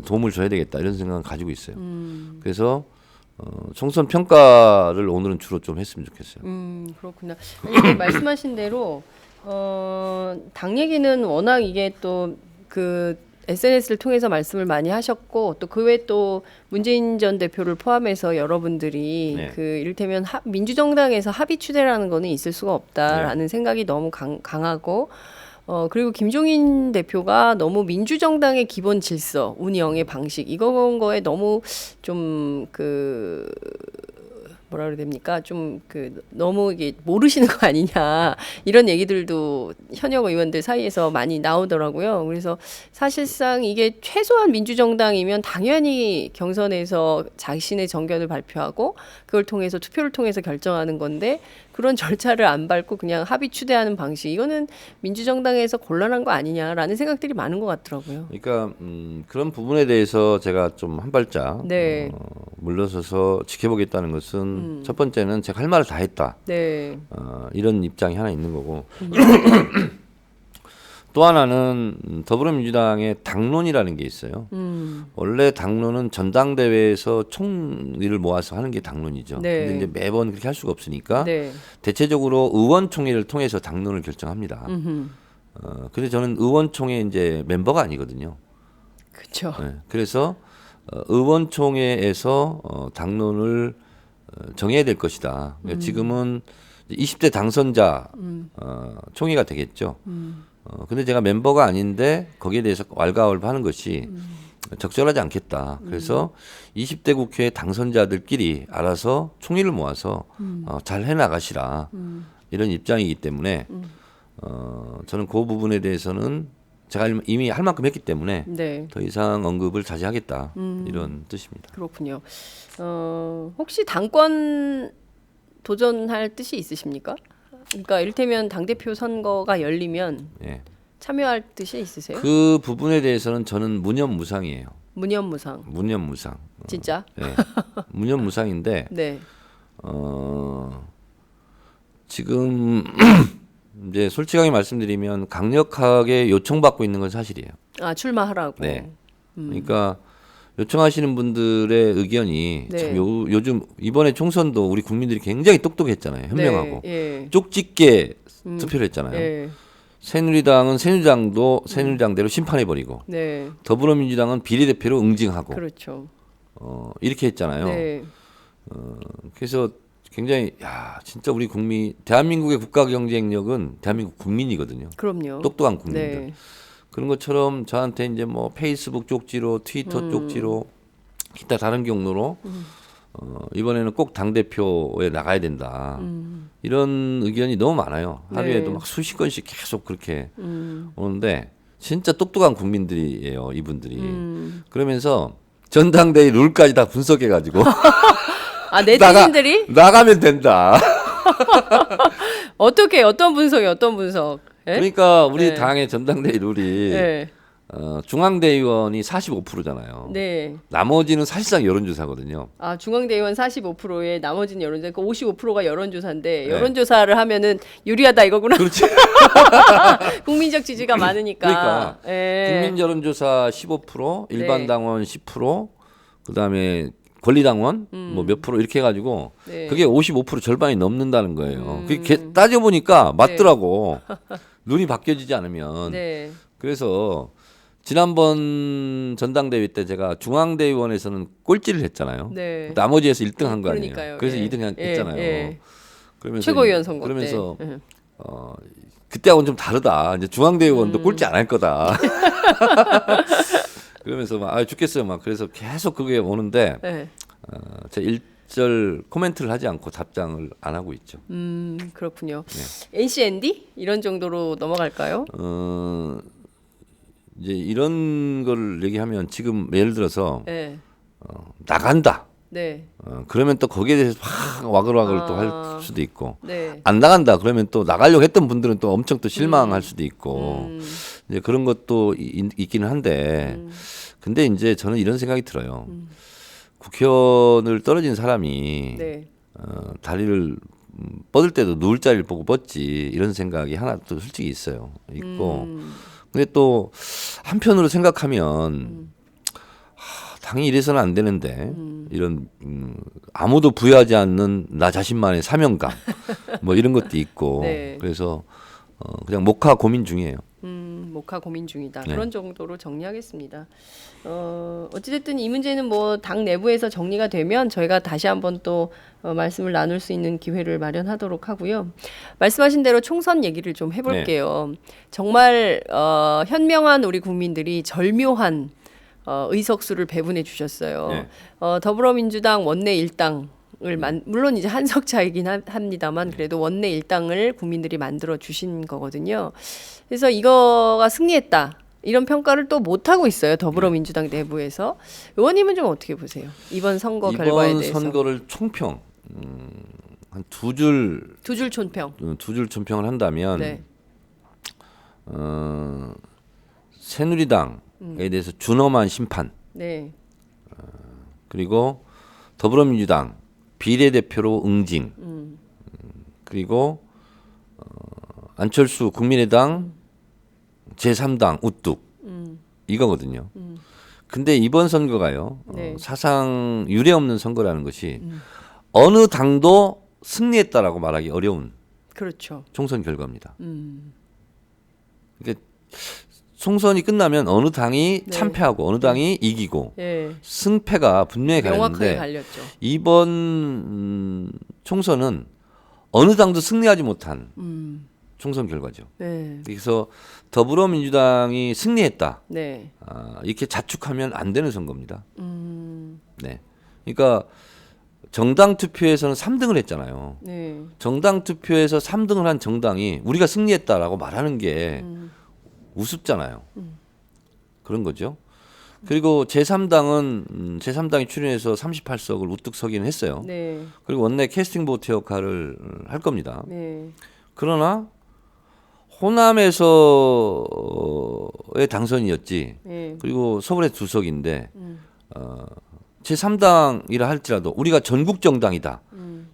도움을 줘야 되겠다 이런 생각을 가지고 있어요. 그래서 총선 평가를 오늘은 주로 좀 했으면 좋겠어요. 그렇구나. 아니, 말씀하신 대로 당 얘기는 워낙 이게 또 그 SNS를 통해서 말씀을 많이 하셨고 또 그 외에 또 문재인 전 대표를 포함해서 여러분들이 네. 그 이를테면 민주정당에서 합의 추대라는 거는 있을 수가 없다라는 생각이 너무 강하고 그리고 김종인 대표가 너무 민주정당의 기본 질서, 운영의 방식 이런 거에 너무 좀 뭐라 그래야 됩니까? 좀 너무 이게 모르시는 거 아니냐 이런 얘기들도 현역 의원들 사이에서 많이 나오더라고요. 그래서 사실상 이게 최소한 민주정당이면 당연히 경선에서 자신의 정견을 발표하고 그걸 통해서 투표를 통해서 결정하는 건데 그런 절차를 안 밟고 그냥 합의 추대하는 방식 이거는 민주정당에서 곤란한 거 아니냐라는 생각들이 많은 것 같더라고요. 그러니까 그런 부분에 대해서 제가 좀 한 발짝 네. 물러서서 지켜보겠다는 것은 첫 번째는 제가 할 말을 다 했다. 네. 이런 입장이 하나 있는 거고 또 하나는 더불어민주당의 당론이라는 게 있어요. 원래 당론은 전당대회에서 총리를 모아서 하는 게 당론이죠. 네. 근데 이제 매번 그렇게 할 수가 없으니까 네. 대체적으로 의원총회를 통해서 당론을 결정합니다. 근데 저는 의원총회 이제 멤버가 아니거든요. 그렇죠. 네. 그래서 의원총회에서 당론을 정해야 될 것이다. 그러니까 지금은 20대 당선자 총회가 되겠죠. 근데 제가 멤버가 아닌데 거기에 대해서 왈가왈부하는 것이 적절하지 않겠다. 그래서 20대 국회 당선자들끼리 알아서 총의를 모아서 잘 해나가시라. 이런 입장이기 때문에 저는 그 부분에 대해서는 제가 이미 할 만큼 했기 때문에 네. 더 이상 언급을 자제하겠다. 이런 뜻입니다. 그렇군요. 혹시 당권 도전할 뜻이 있으십니까? 그러니까 이를테면 당대표 선거가 열리면 예. 참여할 뜻이 있으세요? 그 부분에 대해서는 저는 무념무상이에요. 무념무상. 무념무상. 진짜? 예. 무념무상인데 네. 지금 이제 솔직하게 말씀드리면 강력하게 요청받고 있는 건 사실이에요. 아 출마하라고. 네. 그러니까 요청하시는 분들의 의견이 네. 참 요즘 이번에 총선도 우리 국민들이 굉장히 똑똑했잖아요. 현명하고 네. 예. 쪽집게 투표를 했잖아요. 예. 새누리당은 새누리당도 새누리당대로 심판해버리고 네. 더불어민주당은 비례대표로 응징하고 그렇죠. 이렇게 했잖아요. 네. 그래서 굉장히 진짜 우리 국민 대한민국의 국가 경쟁력은 대한민국 국민이거든요. 그럼요. 똑똑한 국민들. 네. 그런 것처럼 저한테 이제 뭐 페이스북 쪽지로 트위터 쪽지로 기타 다른 경로로 이번에는 꼭 당대표에 나가야 된다. 이런 의견이 너무 많아요. 하루에도 네. 막 수십 건씩 계속 그렇게 오는데 진짜 똑똑한 국민들이에요. 이분들이. 그러면서 전당대회 룰까지 다 분석해가지고 아 네티즌들이 나가면 된다. 어떻게 어떤 분석? 예? 그러니까 우리 네. 당의 전당대회 룰이 네. 중앙대의원이 45%잖아요. 네. 나머지는 사실상 여론조사거든요. 아 중앙대의원 45%에 나머지는 여론조사, 그 55%가 여론조사인데 네. 여론조사를 하면은 유리하다 이거구나. 그렇지. 국민적 지지가 많으니까. 그러니까 예. 국민 여론조사 15%, 일반 네. 당원 10%, 그다음에 권리당원 뭐 몇 프로 이렇게 해가지고 네. 그게 55% 절반이 넘는다는 거예요. 그게 따져보니까 맞더라고. 눈이 바뀌어지지 않으면. 네. 그래서 지난번 전당대회 때 제가 중앙대의원에서는 꼴찌를 했잖아요. 네. 나머지에서 1등 한 거 아니에요. 그러니까요. 그래서 예. 2등 예, 했잖아요. 예. 그러면서 최고위원 선거 그러면서 때. 그때하고는 좀 다르다. 이제 중앙대의원도 꼴찌 안 할 거다. 그러면서 막 죽겠어요. 막 그래서 계속 그게 오는데 네. 제가 1절 코멘트를 하지 않고 답장을 안 하고 있죠. 그렇군요. 네. NCND 이런 정도로 넘어갈까요? 이제 이런 걸 얘기하면 지금 예를 들어서 네. 나간다. 네. 그러면 또 거기에 대해서 확 와글와글 또 할 수도 있고 네. 안 나간다 그러면 또 나가려고 했던 분들은 또 엄청 또 실망할 수도 있고 이제 그런 것도 있기는 한데 근데 이제 저는 이런 생각이 들어요. 국회의원을 떨어진 사람이 네. 다리를 뻗을 때도 누울 자리를 보고 뻗지 이런 생각이 하나 또 솔직히 있고 근데 또 한편으로 생각하면 당이 이래서는 안 되는데 이런 아무도 부여하지 않는 나 자신만의 사명감 뭐 이런 것도 있고 네. 그래서 그냥 목화 고민 중이에요. 목화 고민 중이다. 네. 그런 정도로 정리하겠습니다. 어찌됐든 이 문제는 뭐 당 내부에서 정리가 되면 저희가 다시 한번 또 말씀을 나눌 수 있는 기회를 마련하도록 하고요. 말씀하신 대로 총선 얘기를 좀 해볼게요. 정말 현명한 우리 국민들이 절묘한 의석수를 배분해 주셨어요. 네. 더불어민주당 원내 일당을 물론 이제 한석 차이긴 합니다만 그래도 원내 일당을 국민들이 만들어 주신 거거든요. 그래서 이거가 승리했다. 이런 평가를 또 못하고 있어요. 더불어민주당 내부에서. 의원님은 좀 어떻게 보세요? 이번 선거 결과에 이번 대해서. 선거를 총평 한 두 줄 촌평. 총평을 한다면 네. 새누리당에 대해서 준엄한 심판 네. 그리고 더불어민주당 비례대표로 응징 그리고 안철수 국민의당 제3당 우뚝 이거거든요. 근데 이번 선거가요. 네. 사상 유례 없는 선거라는 것이 어느 당도 승리했다라고 말하기 어려운 그렇죠. 총선 결과입니다. 그러니까 총선이 끝나면 어느 당이 네. 참패하고 어느 당이 이기고 예. 승패가 분명히 명확하게 갈렸는데 갈렸죠. 이번 총선은 어느 당도 승리하지 못한 총선 결과죠. 네. 그래서 더불어민주당이 승리했다. 네. 이렇게 자축하면 안 되는 선거입니다. 네. 그러니까 정당 투표에서는 3등을 했잖아요. 네. 정당 투표에서 3등을 한 정당이 우리가 승리했다라고 말하는 게 우습잖아요. 그런 거죠. 그리고 제3당이 출연해서 38석을 우뚝 서기는 했어요. 네. 그리고 원내 캐스팅 보트 역할을 할 겁니다. 네. 그러나 호남에서의 당선이었지. 네. 그리고 서울에 2석인데 제3당이라 할지라도 우리가 전국 정당이다.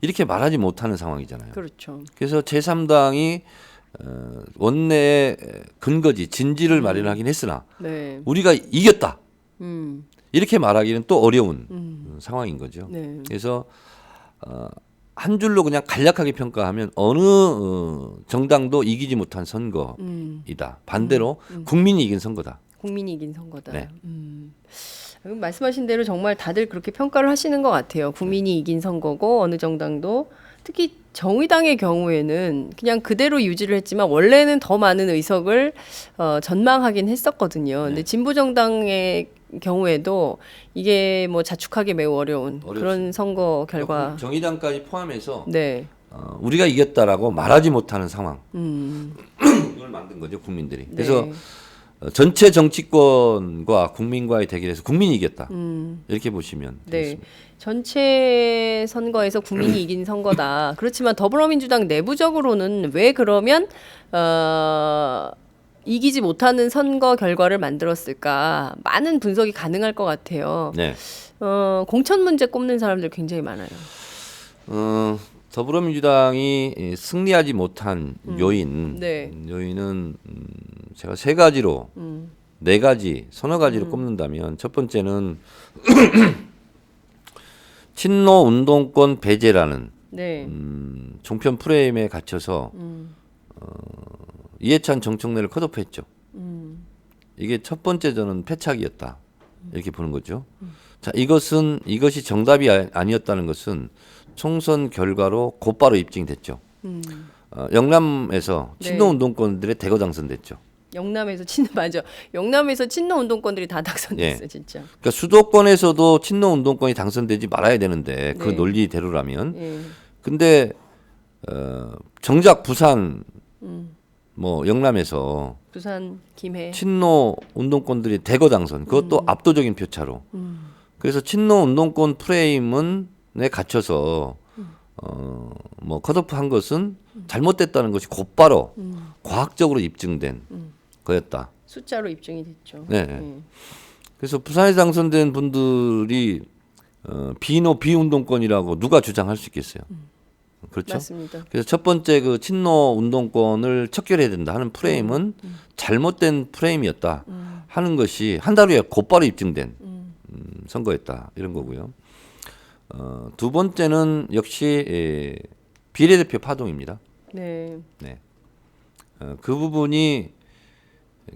이렇게 말하지 못하는 상황이잖아요. 그렇죠. 그래서 제3당이 원내의 근거지 진지를 마련하긴 했으나 네. 우리가 이겼다. 음. 이렇게 말하기는 또 어려운 상황인 거죠. 네. 그래서 한 줄로 그냥 간략하게 평가하면 어느 정당도 이기지 못한 선거이다. 반대로 국민이 이긴 선거다. 국민이 이긴 선거다. 네. 말씀하신 대로 정말 다들 그렇게 평가를 하시는 것 같아요. 국민이 이긴 선거고 어느 정당도 특히 정의당의 경우에는 그냥 그대로 유지를 했지만 원래는 더 많은 의석을 전망하긴 했었거든요. 근데 진보정당의 경우에도 이게 뭐 자축하기 매우 어려운 그런 선거 결과. 정의당까지 포함해서 네. 우리가 이겼다라고 말하지 못하는 상황. 이걸 만든 거죠 국민들이. 그래서 네. 전체 정치권과 국민과의 대결에서 국민이 이겼다. 이렇게 보시면 네. 되겠습니다. 전체 선거에서 국민이 이긴 선거다. 그렇지만 더불어민주당 내부적으로는 왜 그러면 이기지 못하는 선거 결과를 만들었을까? 많은 분석이 가능할 것 같아요. 네. 공천 문제 꼽는 사람들 굉장히 많아요. 더불어민주당이 승리하지 못한 요인은 제가 세 가지로 네 가지, 서너 가지로 꼽는다면 첫 번째는 친노 운동권 배제라는 네. 종편 프레임에 갇혀서 이해찬 정청래를 컷오프했죠. 이게 첫 번째 저는 패착이었다 이렇게 보는 거죠. 자, 이것이 정답이 아니었다는 것은 총선 결과로 곧바로 입증됐죠. 영남에서 친노 네. 운동권들의 대거 당선됐죠. 영남에서 영남에서 친노 운동권들이 다 당선됐어요, 예. 진짜. 그러니까 수도권에서도 친노 운동권이 당선되지 말아야 되는데 그 네. 논리대로라면. 예. 근데 정작 부산 뭐 영남에서 부산 김해. 친노 운동권들이 대거 당선 그것도 압도적인 표차로. 그래서 친노 운동권 프레임에 갇혀서 뭐 컷오프 한 것은 잘못됐다는 것이 곧바로 과학적으로 입증된 거였다. 숫자로 입증이 됐죠. 네. 예. 그래서 부산에 당선된 분들이 비운동권이라고 누가 주장할 수 있겠어요? 그렇죠? 맞습니다. 그래서 첫 번째 그 친노 운동권을 척결해야 된다 하는 프레임은 잘못된 프레임이었다 하는 것이 한 달 후에 곧바로 입증된 선거했다 이런 거고요. 두 번째는 역시 비례대표 파동입니다. 네. 네. 그 부분이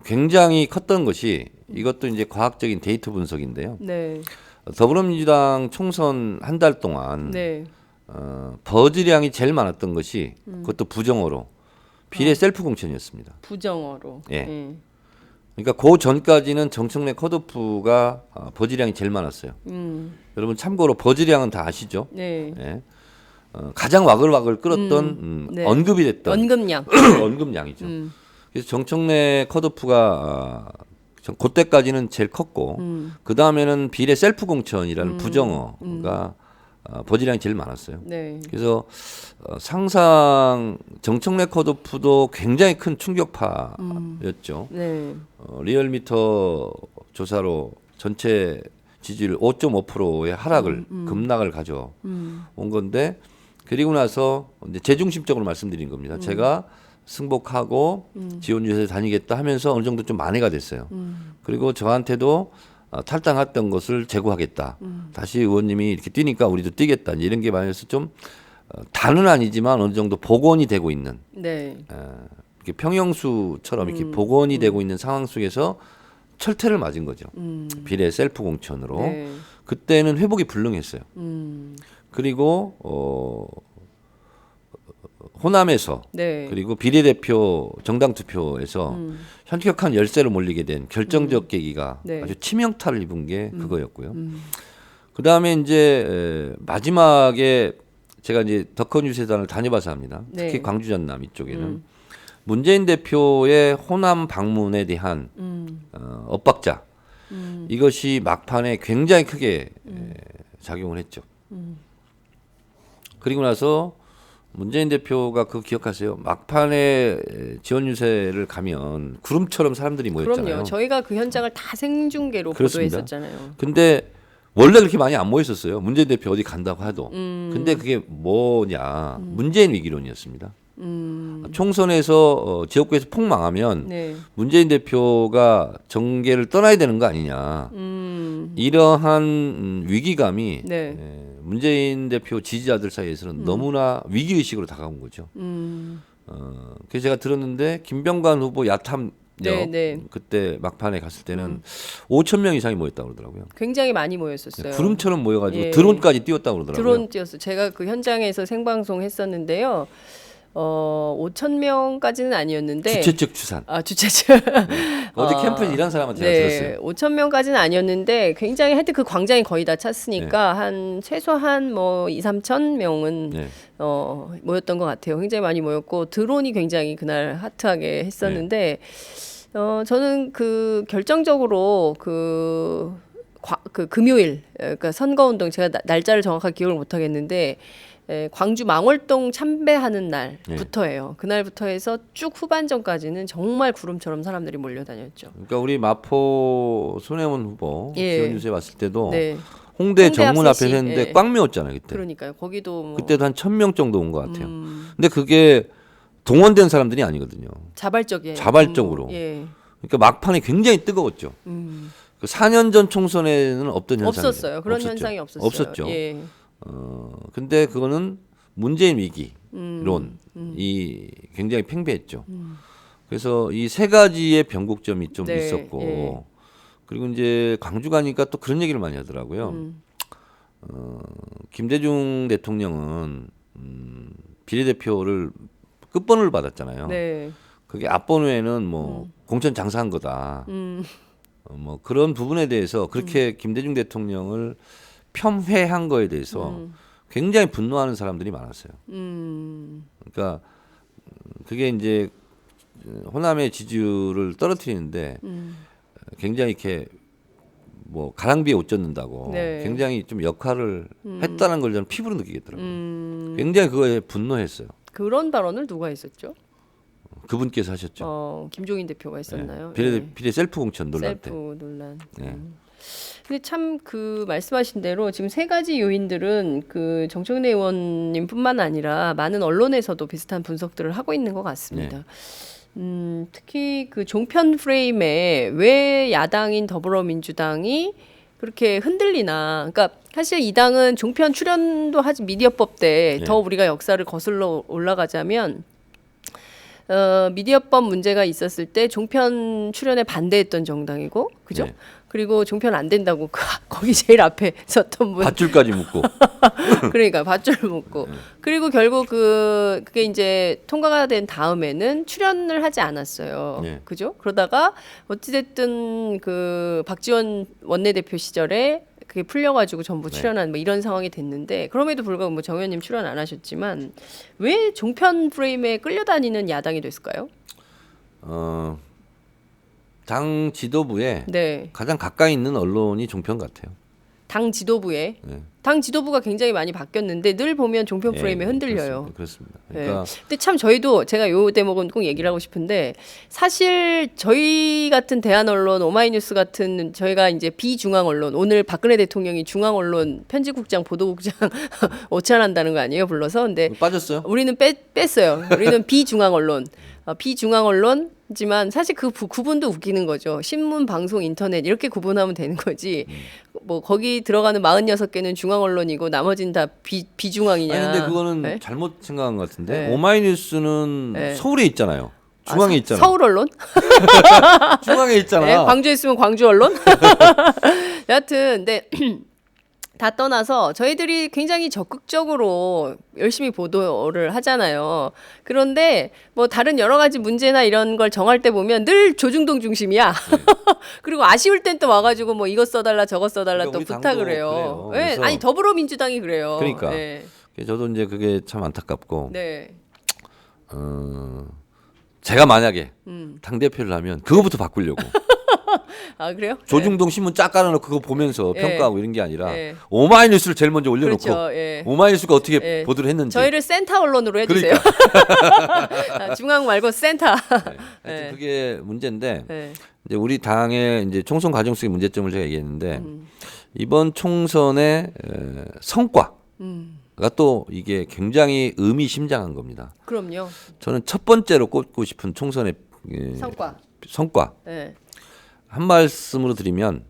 굉장히 컸던 것이 이것도 이제 과학적인 데이터 분석인데요. 네. 더불어민주당 총선 한 달 동안 네. 버즈량이 제일 많았던 것이 그것도 부정어로 비례 셀프 공천이었습니다. 부정어로. 예. 네. 그러니까 그 전까지는 정청래 컷오프가 버즈량이 제일 많았어요. 여러분 참고로 버즈량은 다 아시죠? 네. 예. 가장 와글와글 끌었던 네. 언급이 됐던 언급량. 언급량이죠. 그래서 정청래 컷오프가 그때까지는 제일 컸고 그 다음에는 비례 셀프 공천이라는 부정어가 버즈량이 제일 많았어요. 네. 그래서 상상 정청래 컷오프도 굉장히 큰 충격파였죠. 네. 리얼미터 조사로 전체 지지율 5.5%의 하락을 급락을 가져온 건데 그리고 나서 이제 재중심적으로 말씀드린 겁니다. 제가 승복하고 지원 유세에 다니겠다 하면서 어느 정도 좀 만회가 됐어요. 그리고 저한테도 탈당했던 것을 재고하겠다. 다시 의원님이 이렇게 뛰니까 우리도 뛰겠다. 이런 게 많아서 좀 다는 아니지만 어느 정도 복원이 되고 있는 네. 이렇게 평영수처럼 이렇게 복원이 되고 있는 상황 속에서 철퇴를 맞은 거죠. 비례 셀프 공천으로. 네. 그때는 회복이 불능했어요. 그리고 호남에서 네. 그리고 비례대표 정당 투표에서 현격한 열세로 몰리게 된 결정적 계기가 네. 아주 치명타를 입은 게 그거였고요. 그 다음에 이제 마지막에 제가 이제 덕헌 유세단을 다녀봐서 합니다. 특히 네. 광주 전남 이쪽에는 문재인 대표의 호남 방문에 대한 엇박자 이것이 막판에 굉장히 크게 작용을 했죠. 그리고 나서 문재인 대표가 그거 기억하세요? 막판에 지원 유세를 가면 구름처럼 사람들이 모였잖아요. 그럼요. 저희가 그 현장을 다 생중계로 그렇습니다. 보도했었잖아요. 근데 원래 그렇게 많이 안 모였었어요. 문재인 대표 어디 간다고 해도. 근데 그게 뭐냐? 문재인 위기론이었습니다. 총선에서 지역구에서 폭망하면 네. 문재인 대표가 정계를 떠나야 되는 거 아니냐. 이러한 위기감이 네. 문재인 대표 지지자들 사이에서는 너무나 위기의식으로 다가온 거죠. 그래서 제가 들었는데 김병관 후보 야탐 네, 네. 그때 막판에 갔을 때는 5천 명 이상이 모였다고 그러더라고요. 굉장히 많이 모였었어요. 구름처럼 모여가지고 예. 드론까지 띄웠다고 그러더라고요. 드론 띄었어요. 제가 그 현장에서 생방송 했었는데요. 5천 명까지는 아니었는데 주최 측 추산. 주최 측. 어제 캠프에서 일한 사람한테 제가 들었어요. 5천 명까지는 아니었는데 굉장히 하여튼 그 광장이 거의 다 찼으니까 한 최소한 뭐 2, 3천 명은 네. 모였던 것 같아요. 굉장히 많이 모였고 드론이 굉장히 그날 핫하게 했었는데 저는 그 결정적으로 그 금요일 그러니까 선거운동 제가 날짜를 정확하게 기억을 못 하겠는데 광주 망월동 참배하는 날부터예요. 그날부터 해서 쭉 후반전까지는 정말 구름처럼 사람들이 몰려다녔죠. 그러니까 우리 마포 손혜원 후보 예. 지원 유세 왔을 때도 네. 홍대 홍대 정문 앞 셋이, 앞에 했는데 예. 꽉 메웠잖아요 그때. 그러니까요. 거기도 뭐 그때도 한 1,000명 정도 온 것 같아요. 근데 그게 동원된 사람들이 아니거든요. 자발적이에요. 자발적으로. 예. 그러니까 막판이 굉장히 뜨거웠죠. 그 4년 전 총선에는 없던 현상이에요. 없었어요. 그런 없었죠. 현상이 없었어요. 없었죠. 예. 근데 그거는 문재인 위기론이 굉장히 팽배했죠. 그래서 이 세 가지의 변곡점이 좀 네, 있었고 예. 그리고 이제 광주 가니까 또 그런 얘기를 많이 하더라고요. 김대중 대통령은 비례대표를 끝번호를 받았잖아요. 네. 그게 앞번호에는 뭐 공천 장사한 거다. 뭐 그런 부분에 대해서 그렇게 김대중 대통령을 폄훼한 거에 대해서 굉장히 분노하는 사람들이 많았어요. 그러니까 그게 이제 호남의 지지율을 떨어뜨리는데 굉장히 이렇게 뭐 가랑비에 옷 젖는다고 네. 굉장히 좀 역할을 했다는 걸 저는 피부로 느끼겠더라고요. 굉장히 그거에 분노했어요. 그런 발언을 누가 했었죠? 그분께서 하셨죠. 김종인 대표가 했었나요? 비례 셀프 공천 논란 때. 셀프 논란. 네. 근데 참 그 말씀하신 대로 지금 세 가지 요인들은 그 정청래 의원님뿐만 아니라 많은 언론에서도 비슷한 분석들을 하고 있는 것 같습니다. 특히 그 종편 프레임에 왜 야당인 더불어민주당이 그렇게 흔들리나. 그러니까 사실 이 당은 종편 출연도 하지 미디어법 때 더 우리가 역사를 거슬러 올라가자면 미디어법 문제가 있었을 때 종편 출연에 반대했던 정당이고, 그죠? 네. 그리고 종편 안 된다고 거기 제일 앞에 섰던 분. 밧줄까지 묶고. 그러니까 밧줄 묶고. 그리고 결국 그게 이제 통과가 된 다음에는 출연을 하지 않았어요. 네. 그죠? 그러다가 어찌됐든 그 박지원 원내대표 시절에 그게 풀려가지고 전부 출연한 뭐 이런 상황이 됐는데, 그럼에도 불구하고 뭐 정 의원님 출연 안 하셨지만 왜 종편 프레임에 끌려다니는 야당이 됐을까요? 당 지도부에 네. 가장 가까이 있는 언론이 종편 같아요. 당 지도부에 네. 당 지도부가 굉장히 많이 바뀌었는데 늘 보면 종편 프레임에 흔들려요. 그렇습니다. 네. 그러니까 근데 참 저희도 제가 요 대목은 꼭 얘기를 하고 싶은데, 사실 저희 같은 대한 언론, 오마이뉴스 같은 저희가 이제 비중앙 언론, 오늘 박근혜 대통령이 중앙 언론 편집국장, 보도국장 오찬한다는 거 아니에요, 불러서. 근데 빠졌어요? 우리는 뺐어요. 우리는 비중앙 언론. 비중앙 언론이지만 사실 그 구분도 웃기는 거죠. 신문, 방송, 인터넷 이렇게 구분하면 되는 거지. 뭐 거기 들어가는 46개는 중앙 언론이고 나머지는 다 비중앙이냐. 아니 근데 그거는 네? 잘못 생각한 것 같은데 네. 오마이뉴스는 네. 서울에 있잖아요. 중앙에 있잖아. 서울 언론? 중앙에 있잖아. 네, 광주에 있으면 광주 언론? 여하튼 근데 다 떠나서 저희들이 굉장히 적극적으로 열심히 보도를 하잖아요. 그런데 뭐 다른 여러 가지 문제나 이런 걸 정할 때 보면 늘 조중동 중심이야. 그리고 아쉬울 땐 또 와가지고 뭐 이것 써달라 저것 써달라 그러니까 또 우리 부탁을 당도 해요. 그래요. 네, 그래서 아니 더불어민주당이 그래요. 그러니까. 네. 저도 이제 그게 참 안타깝고 네. 제가 만약에 당 대표를 하면 그거부터 바꾸려고. 아 그래요? 조중동 신문 쫙 깔아놓고 그거 보면서 네. 평가하고 이런 게 아니라 네. 오마이뉴스를 제일 먼저 올려놓고 그렇죠. 예. 오마이뉴스가 어떻게 예. 보도를 했는지. 저희를 센터 언론으로 해주세요. 중앙 말고 센터. 하여튼 네. 그게 문제인데 네. 이제 우리 당의 이제 총선 과정 속의 문제점을 제가 얘기했는데 이번 총선의 성과가 또 이게 굉장히 의미심장한 겁니다. 그럼요. 저는 첫 번째로 꼽고 싶은 총선의 성과. 네. 한 말씀으로 드리면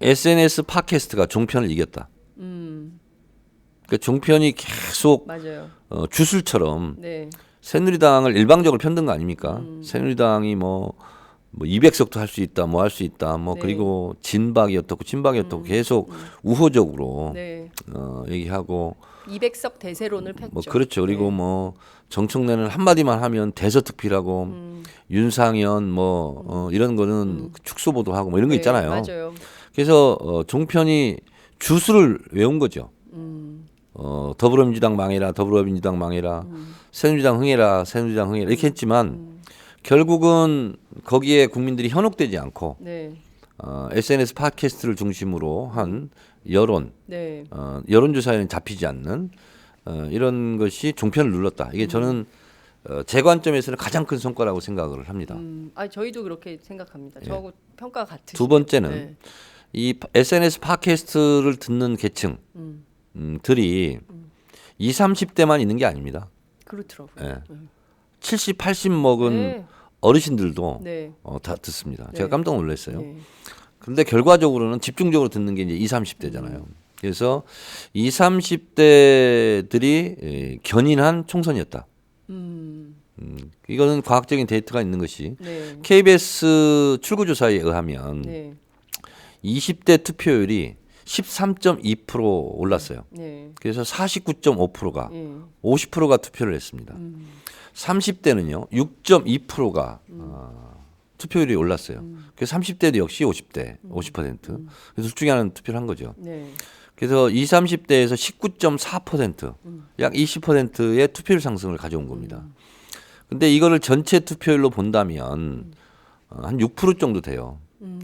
SNS 팟캐스트가 종편을 이겼다. 그러니까 종편이 계속 맞아요. 주술처럼 네. 새누리당을 일방적으로 편든 거 아닙니까? 새누리당이 뭐 200석도 할 수 있다, 뭐 할 수 있다, 뭐 네. 그리고 진박이었다고 계속 우호적으로 네. 얘기하고 200석 대세론을 폈죠. 뭐 그렇죠. 그리고 네. 뭐 정청래는 한마디만 하면 대서특필하고 윤상현 뭐 이런 거는 축소 보도하고 뭐 이런 거 네, 있잖아요. 맞아요. 그래서 종편이 주술을 외운 거죠. 더불어민주당 망해라, 더불어민주당 망해라, 새누리당 흥해라, 새누리당 흥해라 이렇게 했지만 결국은 거기에 국민들이 현혹되지 않고 네. SNS 팟캐스트를 중심으로 한 여론, 네. 여론조사에는 잡히지 않는 이런 것이 종편을 눌렀다. 이게 저는 제 관점에서는 가장 큰 성과라고 생각을 합니다. 저희도 그렇게 생각합니다. 저하고 평가 같으시죠. 두 번째는 네. 이 SNS 팟캐스트를 듣는 계층들이 20, 30대만 있는 게 아닙니다. 그렇더라고요. 예. 70, 80 먹은 네. 어르신들도 네. 다 듣습니다. 네. 제가 깜짝 놀랐어요. 네. 그런데 결과적으로는 집중적으로 듣는 게 이제 20, 30대잖아요. 그래서 20, 30대들이 견인한 총선이었다. 이거는 과학적인 데이터가 있는 것이 네. KBS 출구조사에 의하면 네. 20대 투표율이 13.2% 올랐어요. 네. 그래서 49.5%가 네. 50%가 투표를 했습니다. 30대는요 6.2%가 투표율이 올랐어요. 그래서 30대도 역시 50%. 그래서 둘 중에 하나는 투표를 한 거죠. 네. 그래서 20, 30대에서 19.4%, 약 20%의 투표율 상승을 가져온 겁니다. 근데 이거를 전체 투표율로 본다면 한 6% 정도 돼요.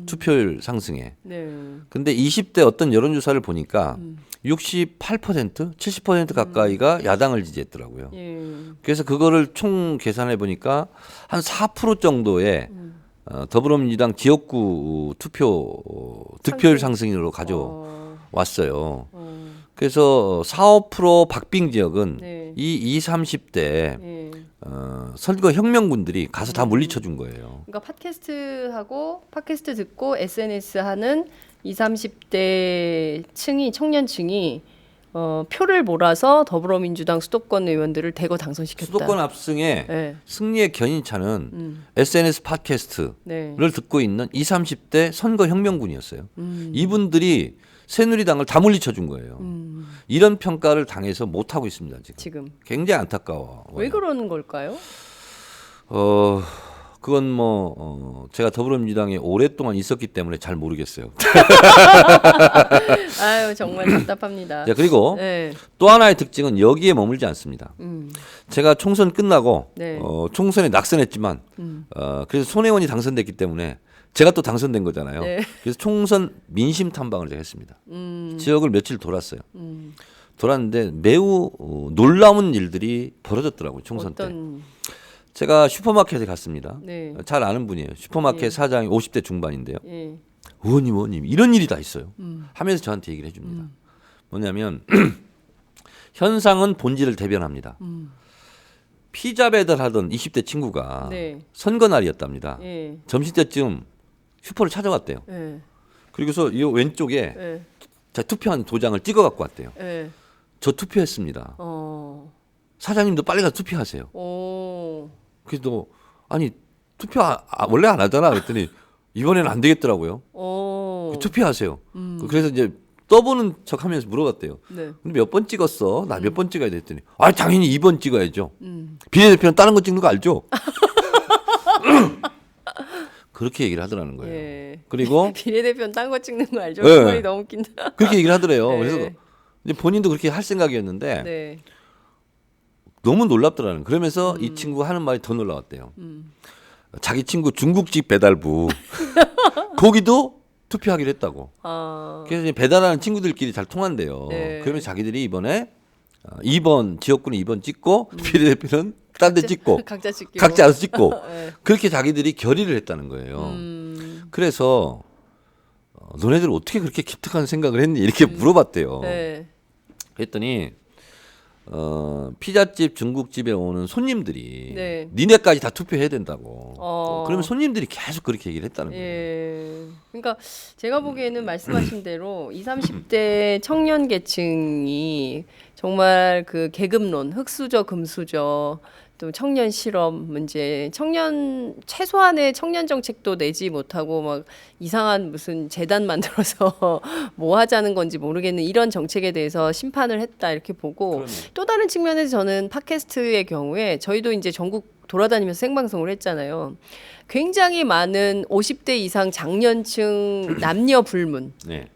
투표율 상승에. 네. 근데 20대 어떤 여론조사를 보니까 68%, 70% 가까이가 야당을 지지했더라고요. 예. 그래서 그거를 총 계산해 보니까 한 4% 정도의 더불어민주당 지역구 득표율 상승으로 가져왔어요. 그래서 4, 5% 박빙 지역은 네. 이 20, 30대 예. 선거 혁명군들이 가서 다 물리쳐 준 거예요. 그러니까 팟캐스트 듣고 SNS 하는 20, 30대 층이 청년층이 표를 몰아서 더불어민주당 수도권 의원들을 대거 당선시켰다. 수도권 압승의 네. 승리의 견인차는 SNS 팟캐스트를 네. 듣고 있는 20, 30대 선거혁명군이었어요. 이분들이 새누리당을 다 물리쳐 준 거예요. 이런 평가를 당해서 못 하고 있습니다, 지금. 굉장히 안타까워. 왜 그러는 걸까요? 그건 제가 더불어민주당에 오랫동안 있었기 때문에 잘 모르겠어요. 아유, 정말 답답합니다. 자, 그리고 네. 또 하나의 특징은 여기에 머물지 않습니다. 제가 총선 끝나고 네. 총선에 낙선했지만 그래서 손혜원이 당선됐기 때문에 제가 또 당선된 거잖아요. 네. 그래서 총선 민심 탐방을 제가 했습니다. 지역을 며칠 돌았어요. 돌았는데 매우 놀라운 일들이 벌어졌더라고요. 총선 때. 제가 슈퍼마켓에 갔습니다. 네. 잘 아는 분이에요. 슈퍼마켓 예. 사장이 50대 중반인데요. 예. 의원님 이런 일이 다 있어요. 하면서 저한테 얘기를 해줍니다. 뭐냐면 현상은 본질을 대변합니다. 피자 배달하던 20대 친구가 네. 선거 날이었답니다. 예. 점심때쯤 슈퍼를 찾아왔대요. 예. 그리고서 이 왼쪽에 예. 자 투표한 도장을 찍어 갖고 왔대요. 예. 저 투표했습니다. 사장님도 빨리 가서 투표하세요. 오. 그래서 아니 투표 원래 안 하잖아 그랬더니 이번에는 안 되겠더라고요. 오. 투표하세요. 그래서 이제 떠보는 척하면서 물어봤대요. 네. 근데 몇 번 찍었어? 나 몇 번 찍어야 돼? 했더니 당연히 2번 찍어야죠. 비례대표는 다른 거 찍는 거 알죠? 그렇게 얘기를 하더라는 거예요. 예. 그리고 비례대표는 딴 거 찍는 거 알죠? 네. 그 말이 너무 웃긴다. 그렇게 얘기를 하더래요. 네. 그래서 이제 본인도 그렇게 할 생각이었는데 네. 너무 놀랍더라는. 그러면서 이 친구가 하는 말이 더 놀라웠대요. 자기 친구 중국집 배달부 거기도 투표하기로 했다고. 그래서 이제 배달하는 친구들끼리 잘 통한대요. 네. 그러면 자기들이 이번에 2번 지역구는 2번 찍고 비례대표는 딴 데 찍고 각자 찍기로. 각자 알아서 찍고 네. 그렇게 자기들이 결의를 했다는 거예요. 그래서 너네들 어떻게 그렇게 기특한 생각을 했니? 이렇게 물어봤대요. 네. 그랬더니 피자집, 중국집에 오는 손님들이 네. 니네까지 다 투표해야 된다고. 어. 그러면 손님들이 계속 그렇게 얘기를 했다는 거예요. 예. 그러니까 제가 보기에는 말씀하신 대로 20, 30대 청년 계층이 정말 그 계급론, 흑수저, 금수저, 또 청년 실업 문제, 최소한의 청년 정책도 내지 못하고 막 이상한 무슨 재단 만들어서 뭐 하자는 건지 모르겠는 이런 정책에 대해서 심판을 했다 이렇게 보고 그러네. 또 다른 측면에서 저는 팟캐스트의 경우에 저희도 이제 전국 돌아다니면서 생방송을 했잖아요. 굉장히 많은 50대 이상 장년층 남녀 불문 네.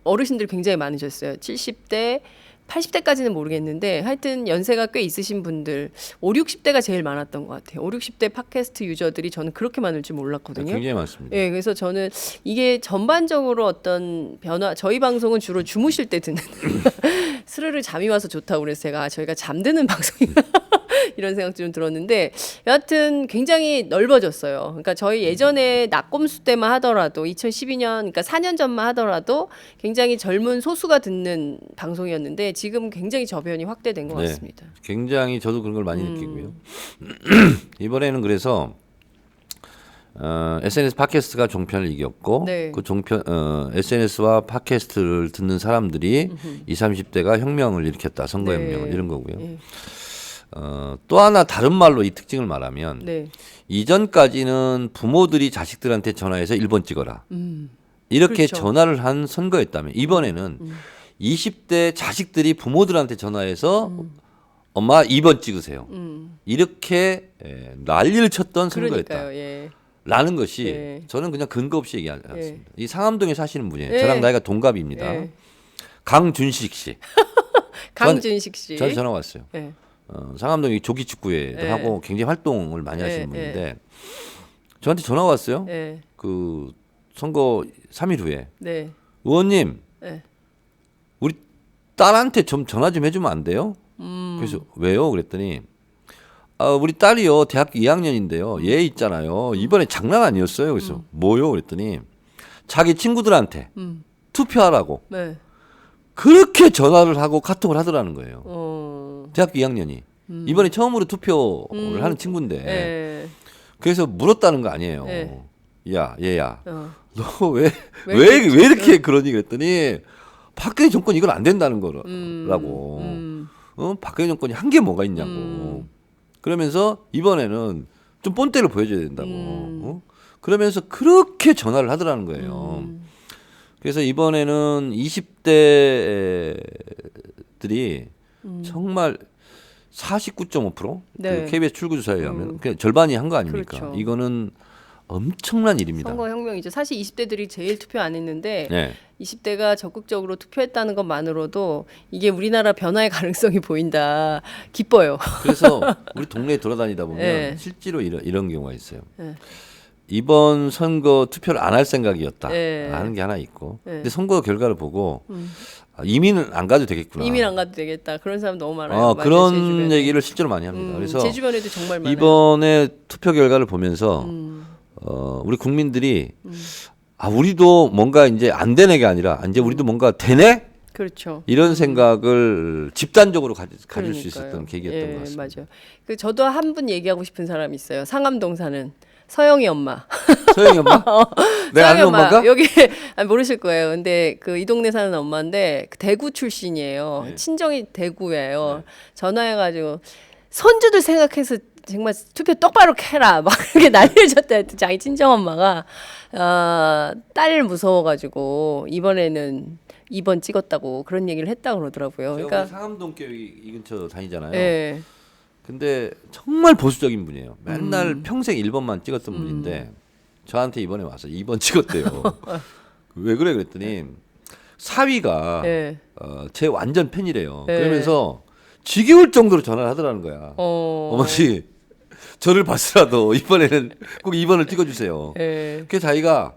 어르신들이 굉장히 많으셨어요. 70대 80대까지는 모르겠는데 하여튼 연세가 꽤 있으신 분들 5, 60대가 제일 많았던 것 같아요. 5, 60대 팟캐스트 유저들이 저는 그렇게 많을 줄 몰랐거든요. 굉장히 많습니다. 예, 그래서 저는 이게 전반적으로 어떤 변화, 저희 방송은 주로 주무실 때 듣는 스르르 잠이 와서 좋다고 그래서 저희가 잠드는 방송이나 이런 생각 좀 들었는데 여하튼 굉장히 넓어졌어요. 그러니까 저희 예전에 낙곰수 때만 하더라도 2012년, 그러니까 4년 전만 하더라도 굉장히 젊은 소수가 듣는 방송이었는데 지금 굉장히 저변이 확대된 것 네. 같습니다. 굉장히 저도 그런 걸 많이 느끼고요. 이번에는 그래서 SNS 팟캐스트가 종편을 이겼고 네. 그 종편 SNS와 팟캐스트를 듣는 사람들이 20, 30대가 혁명을 일으켰다. 선거 네. 혁명을 이런 거고요. 예. 또 하나 다른 말로 이 특징을 말하면 네. 이전까지는 부모들이 자식들한테 전화해서 1번 찍어라. 이렇게 그렇죠. 전화를 한 선거였다면 이번에는 20대 자식들이 부모들한테 전화해서 엄마 2번 찍으세요. 이렇게 난리를 쳤던 선거였다. 그러니까요. 예. 라는 것이 예. 저는 그냥 근거 없이 얘기하지 예. 않습니다. 이 상암동에 사시는 분이에요. 예. 저랑 나이가 동갑입니다. 예. 강준식 씨. 강준식 씨. 저한테 전화 왔어요. 예. 상암동이 조기축구회도 예. 하고 굉장히 활동을 많이 예, 하시는 분인데 저한테 전화 왔어요. 예. 그 선거 3일 후에 네. 의원님 예. 우리 딸한테 좀 전화 좀 해주면 안 돼요? 그래서 왜요? 그랬더니 우리 딸이요 대학교 2학년인데요. 얘 있잖아요. 이번에 장난 아니었어요. 그래서 뭐요? 그랬더니 자기 친구들한테 투표하라고 네. 그렇게 전화를 하고 카톡을 하더라는 거예요. 대학교 2학년이 이번에 처음으로 투표를 하는 친구인데 예. 그래서 물었다는 거 아니에요. 네. 야 얘야 어. 너 왜 왜 왜 이렇게 그러니 그랬더니 박근혜 정권 이건 안 된다는 거라고. 박근혜 정권이 한 게 뭐가 있냐고. 그러면서 이번에는 좀 본때를 보여줘야 된다고. 그러면서 그렇게 전화를 하더라는 거예요. 그래서 이번에는 20대들이 정말 49.5% 네. 그 KBS 출구조사에 의하면 그냥 절반이 한 거 아닙니까? 그렇죠. 이거는 엄청난 일입니다. 선거혁명이죠. 사실 20대들이 제일 투표 안 했는데 네. 20대가 적극적으로 투표했다는 것만으로도 이게 우리나라 변화의 가능성이 보인다. 기뻐요. 그래서 우리 동네에 돌아다니다 보면 네. 실제로 이런 경우가 있어요. 네. 이번 선거 투표를 안 할 생각이었다 네. 하는 게 하나 있고 네. 근데 선거 결과를 보고 이민은 안 가도 되겠구나. 이민 안 가도 되겠다. 그런 사람 너무 많아요. 맞아요. 제 그런 주변에. 얘기를 실제로 많이 합니다. 그래서 제 주변에도 정말 많아요. 이번에 투표 결과를 보면서 우리 국민들이 우리도 뭔가 이제 안 되네 게 아니라 이제 우리도 뭔가 되네? 그렇죠. 이런 생각을 집단적으로 가질 수 그러니까요. 있었던 계기였던 것 같습니다. 맞아요. 그 저도 한 분 얘기하고 싶은 사람이 있어요. 상암동 사는 서영이 엄마. 서영이 엄마? 내가 아는 서영이 엄마. 엄마인가? 여기 모르실 거예요. 근데 그 이 동네 사는 엄마인데 그 대구 출신이에요. 네. 친정이 대구예요. 전화해가지고 손주들 생각해서 정말 투표 똑바로 해라 막 이렇게 난리를 쳤다 했더니 자기 친정 엄마가 딸 무서워가지고 이번에는 2번 찍었다고 그런 얘기를 했다고 그러더라고요. 제가 그러니까 상암동교 이 근처 다니잖아요. 예. 근데 정말 보수적인 분이에요. 맨날 평생 1번만 찍었던 분인데 저한테 이번에 와서 2번 찍었대요. 왜 그래 그랬더니 사위가 예. 제 완전 팬이래요. 네. 그러면서 지겨울 정도로 전화를 하더라는 거야. 어머니 저를 봤으라도 이번에는 꼭 2번을 찍어주세요. 예. 그래서 자기가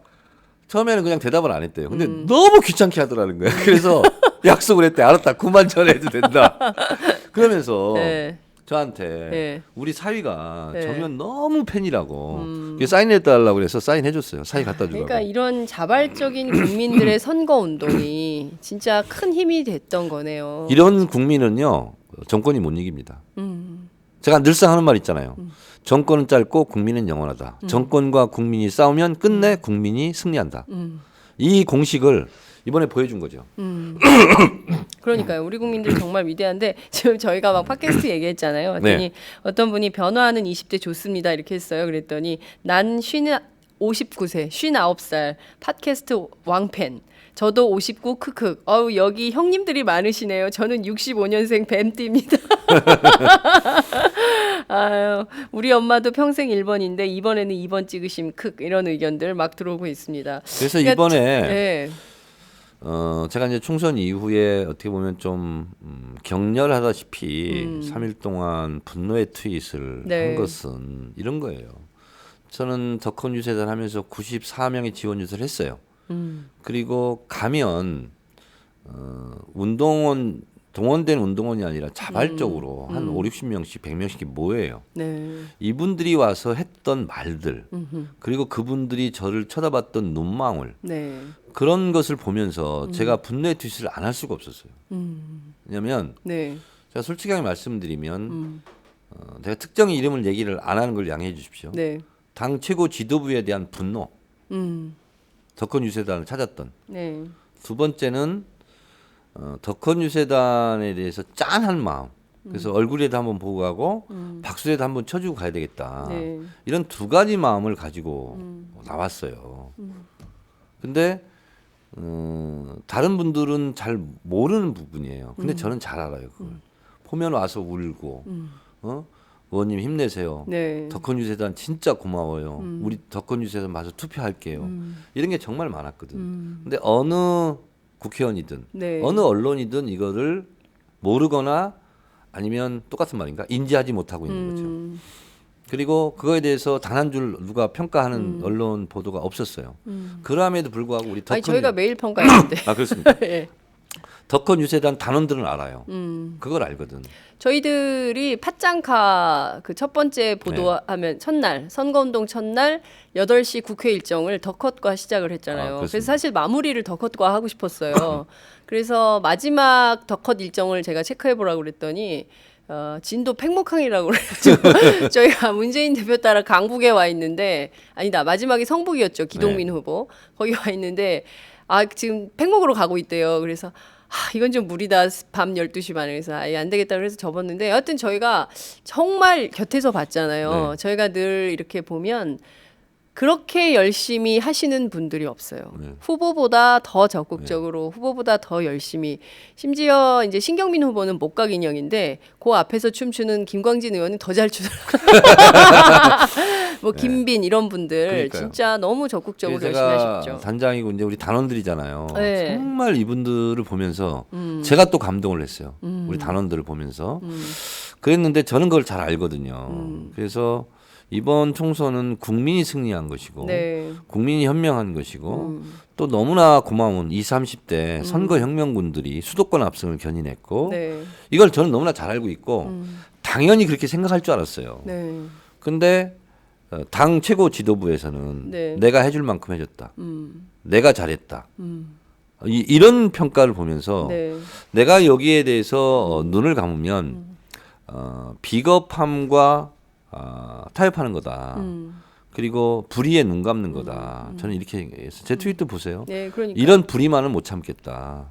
처음에는 그냥 대답을 안 했대요. 근데 너무 귀찮게 하더라는 거예요. 그래서 약속을 했대. 알았다. 그만 전화해도 된다. 그러면서 네. 저한테 네. 우리 사위가 네. 정현 너무 팬이라고 그래서 사인해달라고 그래서 사인해줬어요. 사인 갖다 주라고. 그러니까 이런 자발적인 국민들의 선거 운동이 진짜 큰 힘이 됐던 거네요. 이런 국민은요 정권이 못 이깁니다. 제가 늘상 하는 말 있잖아요. 정권은 짧고 국민은 영원하다. 정권과 국민이 싸우면 끝내 국민이 승리한다. 이 공식을 이번에 보여준 거죠. 그러니까요. 우리 국민들 정말 위대한데 지금 저희가 막 팟캐스트 얘기했잖아요. 그랬더니 네. 어떤 분이 변화하는 20대 좋습니다 이렇게 했어요. 그랬더니 난 59세, 59살 팟캐스트 왕팬. 저도 59 크크. 여기 형님들이 많으시네요. 저는 65년생 뱀띠입니다. 아유, 우리 엄마도 평생 1번인데 이번에는 2번 찍으심 크 이런 의견들 막 들어오고 있습니다. 그래서 그러니까 이번에 네. 제가 이제 총선 이후에 어떻게 보면 좀 격렬하다시피 3일 동안 분노의 트윗을 네. 한 것은 이런 거예요. 저는 덕헌 유세단 하면서 94명의 지원 유세를 했어요. 그리고 가면 운동원 동원된 운동원이 아니라 자발적으로 한 5, 60명씩 100명씩 모여요. 네. 이분들이 와서 했던 말들 그리고 그분들이 저를 쳐다봤던 눈망울 네. 그런 것을 보면서 제가 분노의 트윗을 안 할 수가 없었어요. 왜냐하면 네. 제가 솔직하게 말씀드리면 제가 특정 이름을 얘기를 안 하는 걸 양해해 주십시오. 네. 당 최고 지도부에 대한 분노, 덕헌 유세단을 찾았던. 네. 두 번째는 덕헌 유세단에 대해서 짠한 마음. 그래서 얼굴에도 한번 보고 가고 박수에도 한번 쳐주고 가야 되겠다. 네. 이런 두 가지 마음을 가지고 나왔어요. 근데 다른 분들은 잘 모르는 부분이에요. 근데 저는 잘 알아요. 그걸. 보면 와서 울고, 의원님 힘내세요. 네. 덕헌 유세단 진짜 고마워요. 우리 덕헌 유세단 와서 투표할게요. 이런 게 정말 많았거든. 근데 어느 국회의원이든 네. 어느 언론이든 이거를 모르거나 아니면 똑같은 말인가 인지하지 못하고 있는 거죠. 그리고 그거에 대해서 단 한 줄 누가 평가하는 언론 보도가 없었어요. 그럼에도 불구하고 우리 덕헌 저희가 매일 평가했는데. 그렇습니까? 예. 덕헌 유세단 단원들은 알아요. 그걸 알거든. 저희들이 팟짱카 그 첫 번째 보도하면 첫날 선거운동 첫날 8시 국회 일정을 덕컷과 시작을 했잖아요. 그렇습니다. 그래서 사실 마무리를 덕컷과 하고 싶었어요. 그래서 마지막 덕컷 일정을 제가 체크해 보라고 그랬더니 진도 팽목항이라고 그래가지고 저희가 문재인 대표 따라 강북에 와 있는데 아니다 마지막에 성북이었죠 기동민 후보 거기 와 있는데 지금 팽목으로 가고 있대요. 그래서 이건 좀 무리다 밤 12시 반에 그래서 아예 안 되겠다 그래서 접었는데 여하튼 저희가 정말 곁에서 봤잖아요. 네. 저희가 늘 이렇게 보면 그렇게 열심히 하시는 분들이 없어요. 네. 후보보다 더 적극적으로 후보보다 더 열심히 심지어 이제 신경민 후보는 목각 인형인데 그 앞에서 춤추는 김광진 의원은 더 잘 추더라고요. 뭐 김빈 이런 분들 그러니까요. 진짜 너무 적극적으로 열심히 제가 하셨죠. 단장이고 이제 우리 단원들이잖아요. 네. 정말 이분들을 보면서 제가 또 감동을 했어요. 우리 단원들을 보면서 그랬는데 저는 그걸 잘 알거든요. 그래서 이번 총선은 국민이 승리한 것이고 네. 국민이 현명한 것이고 또 너무나 고마운 20, 30대 선거 혁명군들이 수도권 압승을 견인했고 네. 이걸 저는 너무나 잘 알고 있고 당연히 그렇게 생각할 줄 알았어요. 네. 근데 당 최고 지도부에서는 네. 내가 해줄 만큼 해줬다. 내가 잘했다. 이런 평가를 보면서 네. 내가 여기에 대해서 눈을 감으면 비겁함과 타협하는 거다. 그리고 불의에 눈 감는 거다. 저는 이렇게 얘기해서 제 트윗도 보세요. 네, 그러니까. 이런 불의만은 못 참겠다.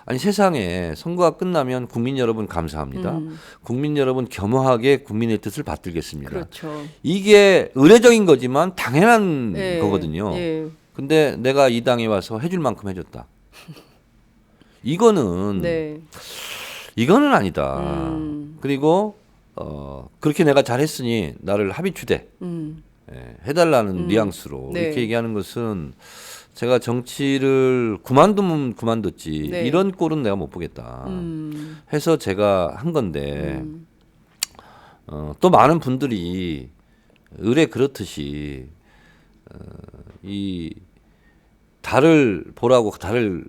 아니 세상에 선거가 끝나면 국민 여러분 감사합니다. 국민 여러분 겸허하게 국민의 뜻을 받들겠습니다. 그렇죠. 이게 의례적인 거지만 당연한 네. 거거든요. 네. 근데 내가 이 당에 와서 해줄 만큼 해줬다. 이거는 네. 이거는 아니다. 그리고 그렇게 내가 잘했으니 나를 합의추대 해달라는 뉘앙스로 네. 이렇게 얘기하는 것은 제가 정치를 그만두면 그만뒀지 네. 이런 꼴은 내가 못 보겠다 해서 제가 한 건데 또 많은 분들이 의례 그렇듯이 이 달을 보라고 달을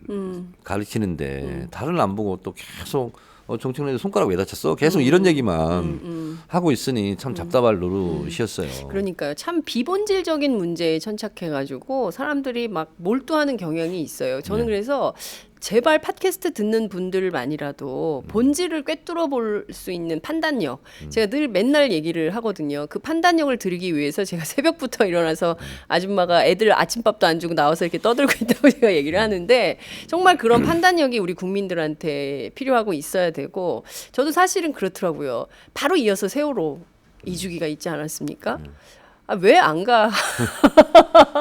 가르치는데 달을 안 보고 또 계속 정청래도 손가락 왜 다쳤어? 계속 이런 얘기만 하고 있으니 참 답답할 노릇이었어요. 그러니까요. 참 비본질적인 문제에 천착해가지고 사람들이 막 몰두하는 경향이 있어요. 저는 그래서 제발 팟캐스트 듣는 분들만이라도 본질을 꿰뚫어 볼 수 있는 판단력. 제가 늘 맨날 얘기를 하거든요. 그 판단력을 들이기 위해서 제가 새벽부터 일어나서 아줌마가 애들 아침밥도 안 주고 나와서 이렇게 떠들고 있다고 제가 얘기를 하는데 정말 그런 판단력이 우리 국민들한테 필요하고 있어야 되고 저도 사실은 그렇더라고요. 바로 이어서 세월호 2주기가 있지 않았습니까? 왜 안 가?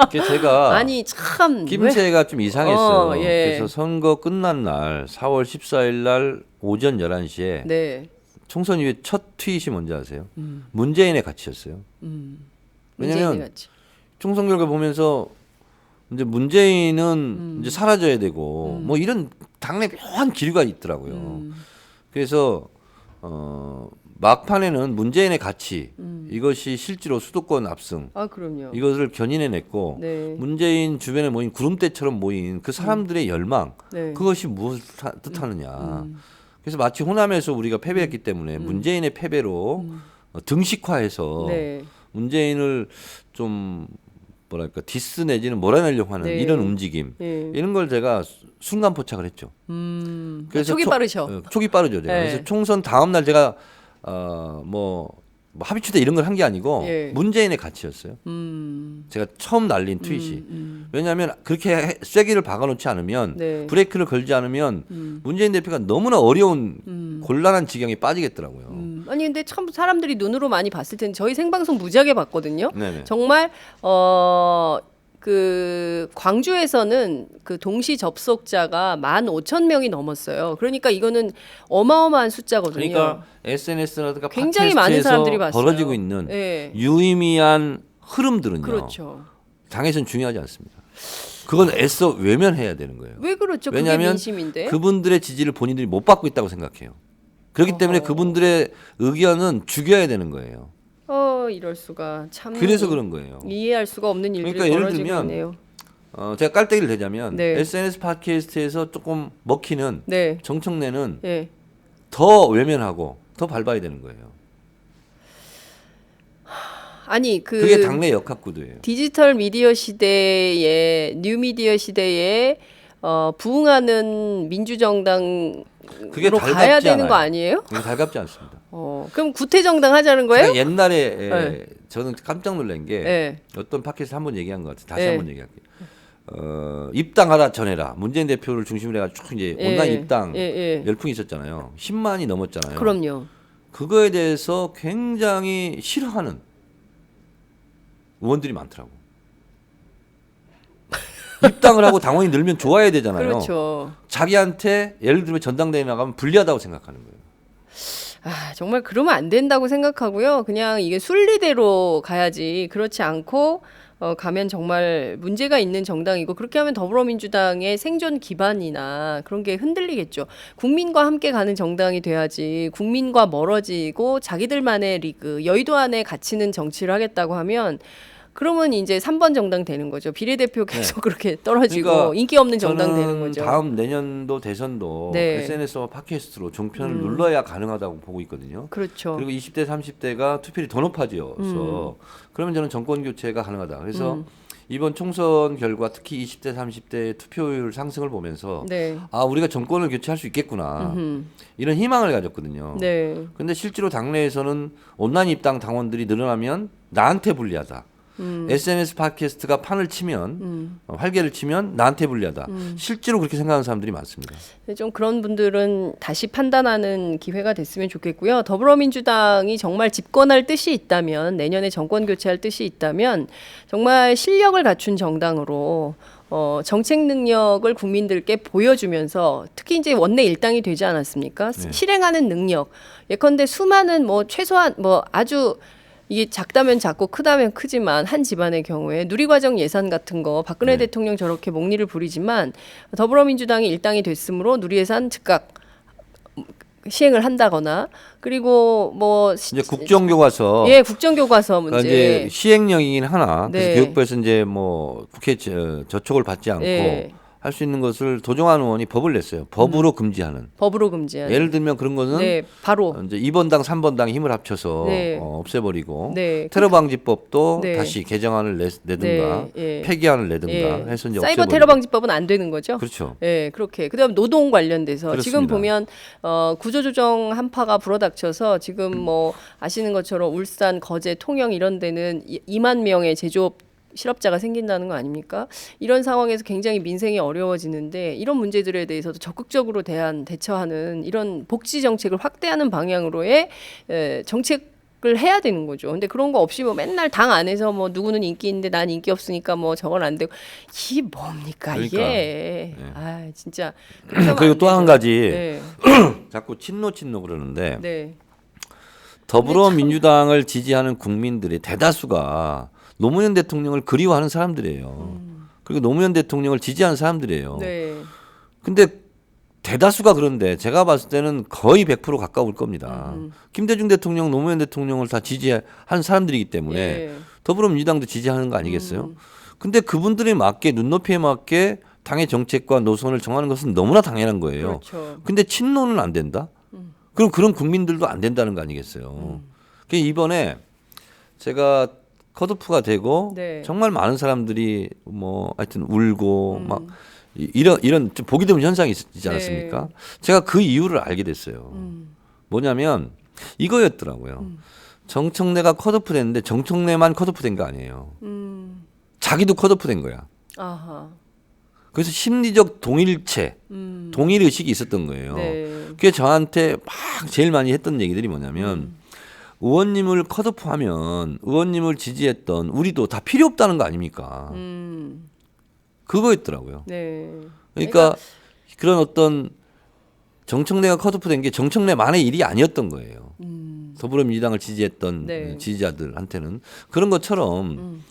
이게 제가 아니 참 김새가 좀 이상했어요. 예. 그래서 선거 끝난 날 4월 14일 날 오전 11시에 네. 총선 이후에 첫 트윗이 뭔지 아세요? 문재인의 가치였어요. 왜냐하면 총선 결과 보면서 이제 문재인은 이제 사라져야 되고 뭐 이런 당내 묘한 기류가 있더라고요. 그래서 막판에는 문재인의 가치 이것이 실제로 수도권 압승 그럼요. 이것을 견인해냈고 네. 문재인 주변에 모인 구름대처럼 모인 그 사람들의 열망 네. 그것이 무엇을 뜻하느냐. 그래서 마치 호남에서 우리가 패배했기 때문에 문재인의 패배로 등식화해서 네. 문재인을 좀 뭐랄까 디스 내지는 몰아내려고 하는 네. 이런 움직임 네. 이런 걸 제가 순간 포착을 했죠. 촉이 빠르셔. 촉이 빠르죠. 제가. 네. 그래서 총선 다음 날 제가 뭐 합의추대 이런 걸 한 게 아니고 예. 문재인의 가치였어요. 제가 처음 날린 트윗이. 왜냐하면 그렇게 쐐기를 박아놓지 않으면 네. 브레이크를 걸지 않으면 문재인 대표가 너무나 어려운 곤란한 지경에 빠지겠더라고요. 아니 근데 참 사람들이 눈으로 많이 봤을 텐데 저희 생방송 무지하게 봤거든요. 네네. 정말 그 광주에서는 그 동시 접속자가 15,000명이 넘었어요. 그러니까 이거는 어마어마한 숫자거든요. 그러니까 SNS라든가 굉장히 많은 사람들이 팟캐스트에서 봤어요. 벌어지고 있는 네. 유의미한 흐름들은요. 그렇죠. 당에서는 중요하지 않습니다. 그건 애써 외면해야 되는 거예요. 왜 그렇죠? 그게 왜냐하면 민심인데. 그분들의 지지를 본인들이 못 받고 있다고 생각해요. 그렇기 때문에 그분들의 의견은 죽여야 되는 거예요. 이럴 수가 참. 그래서 그런 거예요. 이해할 수가 없는 일들이 그러니까 예를 벌어지고 들면 있네요. 제가 깔때기를 대자면 네. SNS 팟캐스트에서 조금 먹히는 네. 정청래는 예. 더 외면하고 더 밟아야 되는 거예요. 아니 그게 당내 역학구도예요. 디지털 미디어 시대에 뉴미디어 시대에 부흥하는 민주정당으로 그게 달갑지 가야 되는 않아요. 거 아니에요? 그게 달갑지 않습니다. 그럼 구태정당 하자는 거예요? 제가 옛날에 네. 저는 깜짝 놀란 게 네. 어떤 팟캐스트 한번 얘기한 것 같아요. 다시 네. 한번 얘기할게요. 입당하라 전해라. 문재인 대표를 중심으로 해가지고 쭉 이제 온라인 입당 열풍이 있었잖아요. 10만이 넘었잖아요. 그럼요. 그거에 대해서 굉장히 싫어하는 의원들이 많더라고. 입당을 하고 당원이 늘면 좋아야 되잖아요. 그렇죠. 자기한테 예를 들면 전당대회 나가면 불리하다고 생각하는 거예요. 정말 그러면 안 된다고 생각하고요. 그냥 이게 순리대로 가야지. 그렇지 않고 가면 정말 문제가 있는 정당이고 그렇게 하면 더불어민주당의 생존 기반이나 그런 게 흔들리겠죠. 국민과 함께 가는 정당이 돼야지 국민과 멀어지고 자기들만의 리그, 여의도 안에 갇히는 정치를 하겠다고 하면 그러면 이제 3번 정당 되는 거죠. 비례대표 계속 그렇게 떨어지고 그러니까 인기 없는 정당 저는 되는 거죠. 다음 내년도 대선도 네. SNS와 팟캐스트로 종편을 눌러야 가능하다고 보고 있거든요. 그렇죠. 그리고 20대, 30대가 투표율이 더 높아져서 그러면 저는 정권 교체가 가능하다. 그래서 이번 총선 결과 특히 20대, 30대 투표율 상승을 보면서 네. 우리가 정권을 교체할 수 있겠구나. 이런 희망을 가졌거든요. 네. 근데 실제로 당내에서는 온라인 입당 당원들이 늘어나면 나한테 불리하다. SNS 팟캐스트가 판을 치면 활개를 치면 나한테 불리하다. 실제로 그렇게 생각하는 사람들이 많습니다. 좀 그런 분들은 다시 판단하는 기회가 됐으면 좋겠고요. 더불어민주당이 정말 집권할 뜻이 있다면 내년에 정권 교체할 뜻이 있다면 정말 실력을 갖춘 정당으로 정책 능력을 국민들께 보여주면서 특히 이제 원내 일당이 되지 않았습니까? 네. 실행하는 능력. 예컨대 수많은 최소한 아주 이게 작다면 작고 크다면 크지만 한 집안의 경우에 누리과정 예산 같은 거 박근혜 네. 대통령 저렇게 목리를 부리지만 더불어민주당이 일당이 됐으므로 누리예산 즉각 시행을 한다거나 그리고 이제 국정교과서 국정교과서 문제 이제 시행령이긴 하나 그래서 네. 교육부에서 이제 국회 저촉을 받지 않고 네. 할 수 있는 것을 도정환 의원이 법을 냈어요. 법으로 금지하는. 법으로 금지하는. 예를 들면 그런 거는 네, 바로 이제 2번당, 3번당 힘을 합쳐서 네. 없애버리고 네. 테러 방지법도 네. 다시 개정안을 내든가 네. 폐기안을 내든가 예. 해서 이제 사이버 없애버리고. 테러 방지법은 안 되는 거죠? 그렇죠. 예, 그렇게. 그다음 노동 관련돼서 그렇습니다. 지금 보면 구조조정 한파가 불어닥쳐서 지금 아시는 것처럼 울산, 거제, 통영 이런 데는 2만 명의 제조업 실업자가 생긴다는 거 아닙니까? 이런 상황에서 굉장히 민생이 어려워지는데 이런 문제들에 대해서도 적극적으로 대처하는 이런 복지 정책을 확대하는 방향으로의 정책을 해야 되는 거죠. 근데 그런 거 없이 맨날 당 안에서 누구는 인기 있는데 난 인기 없으니까 저건 안 되고 이게 뭡니까 그러니까. 이게. 네. 진짜. 그리고 또 한 가지 네. 자꾸 친노 그러는데 네. 더불어민주당을 지지하는 국민들의 대다수가 노무현 대통령을 그리워하는 사람들이에요. 그리고 노무현 대통령을 지지하는 사람들이에요. 네. 근데 대다수가 그런데 제가 봤을 때는 거의 100% 가까울 겁니다. 김대중 대통령, 노무현 대통령을 다 지지하는 사람들이기 때문에 예. 더불어민주당도 지지하는 거 아니겠어요? 근데 그분들에 맞게 눈높이에 맞게 당의 정책과 노선을 정하는 것은 너무나 당연한 거예요. 그렇죠. 근데 친노는 안 된다? 그럼 그런 국민들도 안 된다는 거 아니겠어요? 그래서 이번에 제가 컷오프가 되고 네. 정말 많은 사람들이 하여튼 울고 막 이런 좀 보기 드문 현상이 있지 않았습니까? 네. 제가 그 이유를 알게 됐어요. 뭐냐면 이거였더라고요. 정청래가 컷오프 됐는데 정청래만 컷오프 된 거 아니에요. 자기도 컷오프 된 거야. 아하. 그래서 심리적 동일체, 동일 의식이 있었던 거예요. 네. 그게 저한테 막 제일 많이 했던 얘기들이 뭐냐면 의원님을 컷오프하면 의원님을 지지했던 우리도 다 필요 없다는 거 아닙니까? 그거였더라고요. 네. 그러니까 그런 어떤 정청래가 컷오프된 게 정청래만의 일이 아니었던 거예요. 더불어민주당을 지지했던 네. 지지자들한테는 그런 것처럼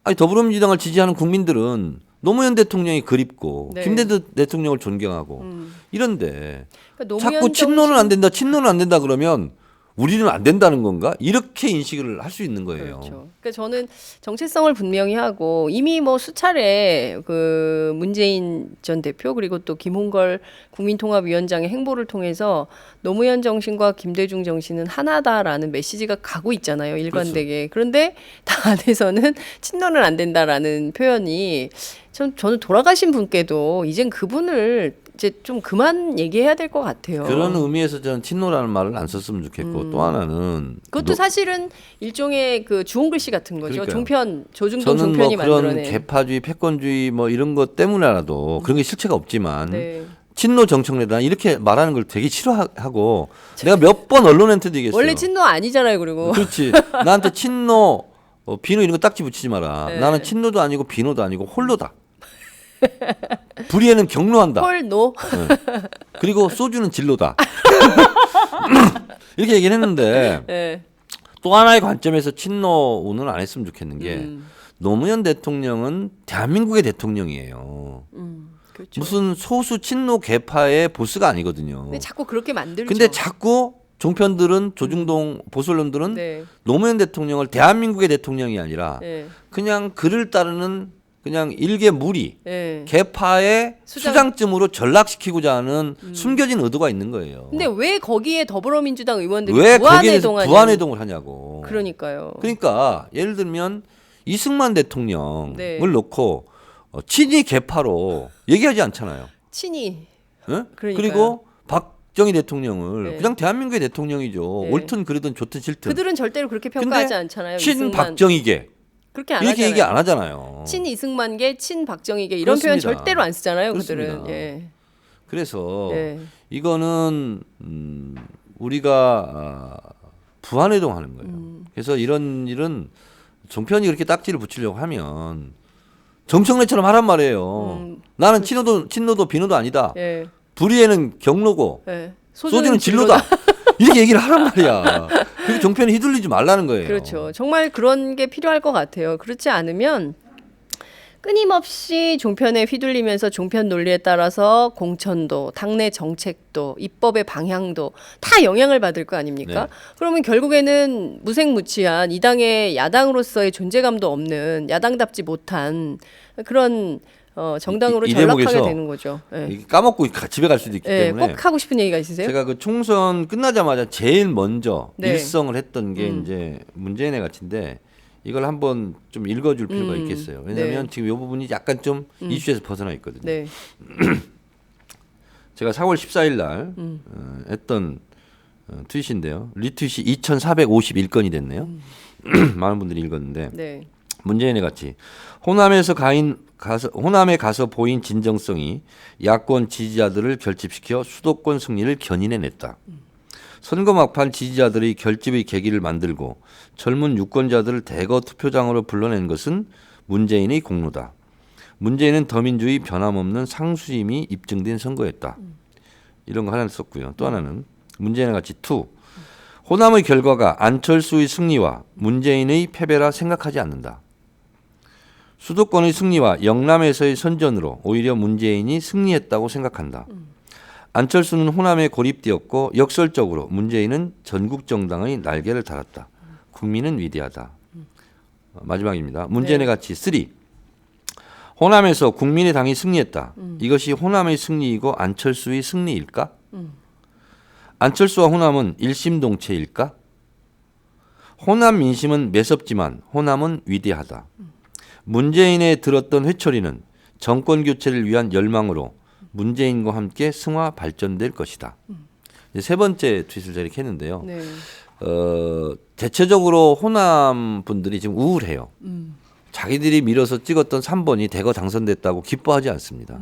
더불어민주당을 지지하는 국민들은 노무현 대통령이 그립고 네. 김대중 대통령을 존경하고 이런데 그러니까 자꾸 친노는 안 된다, 친노는 안 된다 그러면 우리는 안 된다는 건가? 이렇게 인식을 할 수 있는 거예요. 그렇죠. 그러니까 저는 정체성을 분명히 하고 이미 수차례 그 문재인 전 대표 그리고 또 김홍걸 국민통합위원장의 행보를 통해서 노무현 정신과 김대중 정신은 하나다라는 메시지가 가고 있잖아요. 일관되게. 그런데 당 안에서는 친노는 안 된다라는 표현이 저는 돌아가신 분께도 이젠 그분을 이제 좀 그만 얘기해야 될 것 같아요. 그런 의미에서 저는 친노라는 말을 안 썼으면 좋겠고 또 하나는 그것도 사실은 일종의 그 주홍 글씨 같은 거죠. 그러니까요. 종편 조중동 저는 종편이 뭐 그런 만들어낸. 개파주의, 패권주의 뭐 이런 것 때문에라도 그런 게 실체가 없지만 네. 친노 정청래다 이렇게 말하는 걸 되게 싫어하고 내가 몇 번 언론한테도 얘기했어요. 원래 친노 아니잖아요. 그리고 그렇지. 나한테 친노, 비노 이런 거 딱지 붙이지 마라. 네. 나는 친노도 아니고 비노도 아니고 홀로다. 불의에는 경로한다. 홀노. 네. 그리고 소주는 진로다. 이렇게 얘기를 했는데 네. 또 하나의 관점에서 친노는 안 했으면 좋겠는 게 노무현 대통령은 대한민국의 대통령이에요. 그렇죠. 무슨 소수 친노 계파의 보스가 아니거든요. 근데 자꾸 그렇게 만들죠. 근데 자꾸 종편들은 조중동 보수언론들은 네. 노무현 대통령을 대한민국의 대통령이 아니라 네. 그냥 그를 따르는 그냥 일개 무리 네. 계파의 수장쯤으로 전락시키고자 하는 숨겨진 의도가 있는 거예요. 근데 왜 거기에 더불어민주당 의원들이 왜 거기에서 부안해동하냐? 부안해동을 하냐고. 그러니까요. 그러니까 예를 들면 이승만 대통령을 네. 놓고 친이 계파로 얘기하지 않잖아요. 친이. 예? 그러니까요. 그리고 박정희 대통령을 네. 그냥 대한민국의 대통령이죠. 네. 옳든 그르든 좋든 싫든. 그들은 절대로 그렇게 평가하지 않잖아요. 친 이승만. 박정희계 그렇게 안 이렇게 하잖아요. 얘기 안 하잖아요. 친 이승만계, 친 박정희계 이런 그렇습니다. 표현 절대로 안 쓰잖아요. 그들은. 그렇습니다. 예. 그래서 네. 이거는 우리가 부안해동하는 거예요. 그래서 이런 일은 종편이 그렇게 딱지를 붙이려고 하면 정청래처럼 하란 말이에요. 나는 친노도 비노도 아니다. 예. 불의에는 경로고 예. 소주는 진로다. 이렇게 얘기를 하란 말이야. 그리고 종편에 휘둘리지 말라는 거예요. 그렇죠. 정말 그런 게 필요할 것 같아요. 그렇지 않으면 끊임없이 종편에 휘둘리면서 종편 논리에 따라서 공천도, 당내 정책도, 입법의 방향도 다 영향을 받을 거 아닙니까? 네. 그러면 결국에는 무색무취한 이 당의 야당으로서의 존재감도 없는 야당답지 못한 그런 정당으로 이 전락하게 대목에서 되는 거죠. 예. 이게 까먹고 집에 갈 수도 있기 예, 때문에 꼭 하고 싶은 얘기가 있으세요? 제가 그 총선 끝나자마자 제일 먼저 네. 일성을 했던 게 이제 문재인의 가치인데 이걸 한번 좀 읽어줄 필요가 있겠어요. 왜냐하면 네. 지금 이 부분이 약간 좀 이슈에서 벗어나 있거든요. 네. 제가 4월 14일 날 했던 트윗인데요. 리트윗이 2,451건이 됐네요. 많은 분들이 읽었는데 네. 문재인의 가치. 호남에 가서 보인 진정성이 야권 지지자들을 결집시켜 수도권 승리를 견인해냈다. 선거 막판 지지자들의 결집의 계기를 만들고 젊은 유권자들을 대거 투표장으로 불러낸 것은 문재인의 공로다. 문재인은 더민주의 변함없는 상수임이 입증된 선거였다. 이런 거 하나 썼고요. 또 하나는 문재인의 가치 2. 호남의 결과가 안철수의 승리와 문재인의 패배라 생각하지 않는다. 수도권의 승리와 영남에서의 선전으로 오히려 문재인이 승리했다고 생각한다. 안철수는 호남에 고립되었고 역설적으로 문재인은 전국 정당의 날개를 달았다. 국민은 위대하다. 마지막입니다. 문재인의 네. 가치 3. 호남에서 국민의 당이 승리했다. 이것이 호남의 승리이고 안철수의 승리일까? 안철수와 호남은 일심동체일까? 호남 민심은 매섭지만 호남은 위대하다. 문재인의 들었던 회초리는 정권 교체를 위한 열망으로 문재인과 함께 승화 발전될 것이다. 이제 세 번째 트윗을 제가 이렇게 했는데요. 네. 대체적으로 호남 분들이 지금 우울해요. 자기들이 밀어서 찍었던 3번이 대거 당선됐다고 기뻐하지 않습니다.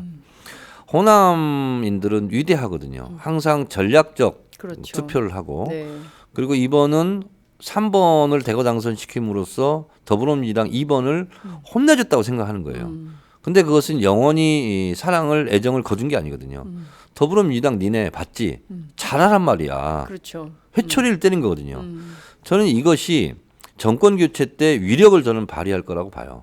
호남인들은 위대하거든요. 항상 전략적 그렇죠. 투표를 하고 네. 그리고 이번은 3번을 대거 당선시킴으로써 더불어민주당 2번을 혼내줬다고 생각하는 거예요. 근데 그것은 영원히 사랑을 애정을 거둔 게 아니거든요. 더불어민주당 니네 봤지? 잘하란 말이야. 그렇죠. 회초리를 때린 거거든요. 저는 이것이 정권 교체 때 위력을 저는 발휘할 거라고 봐요.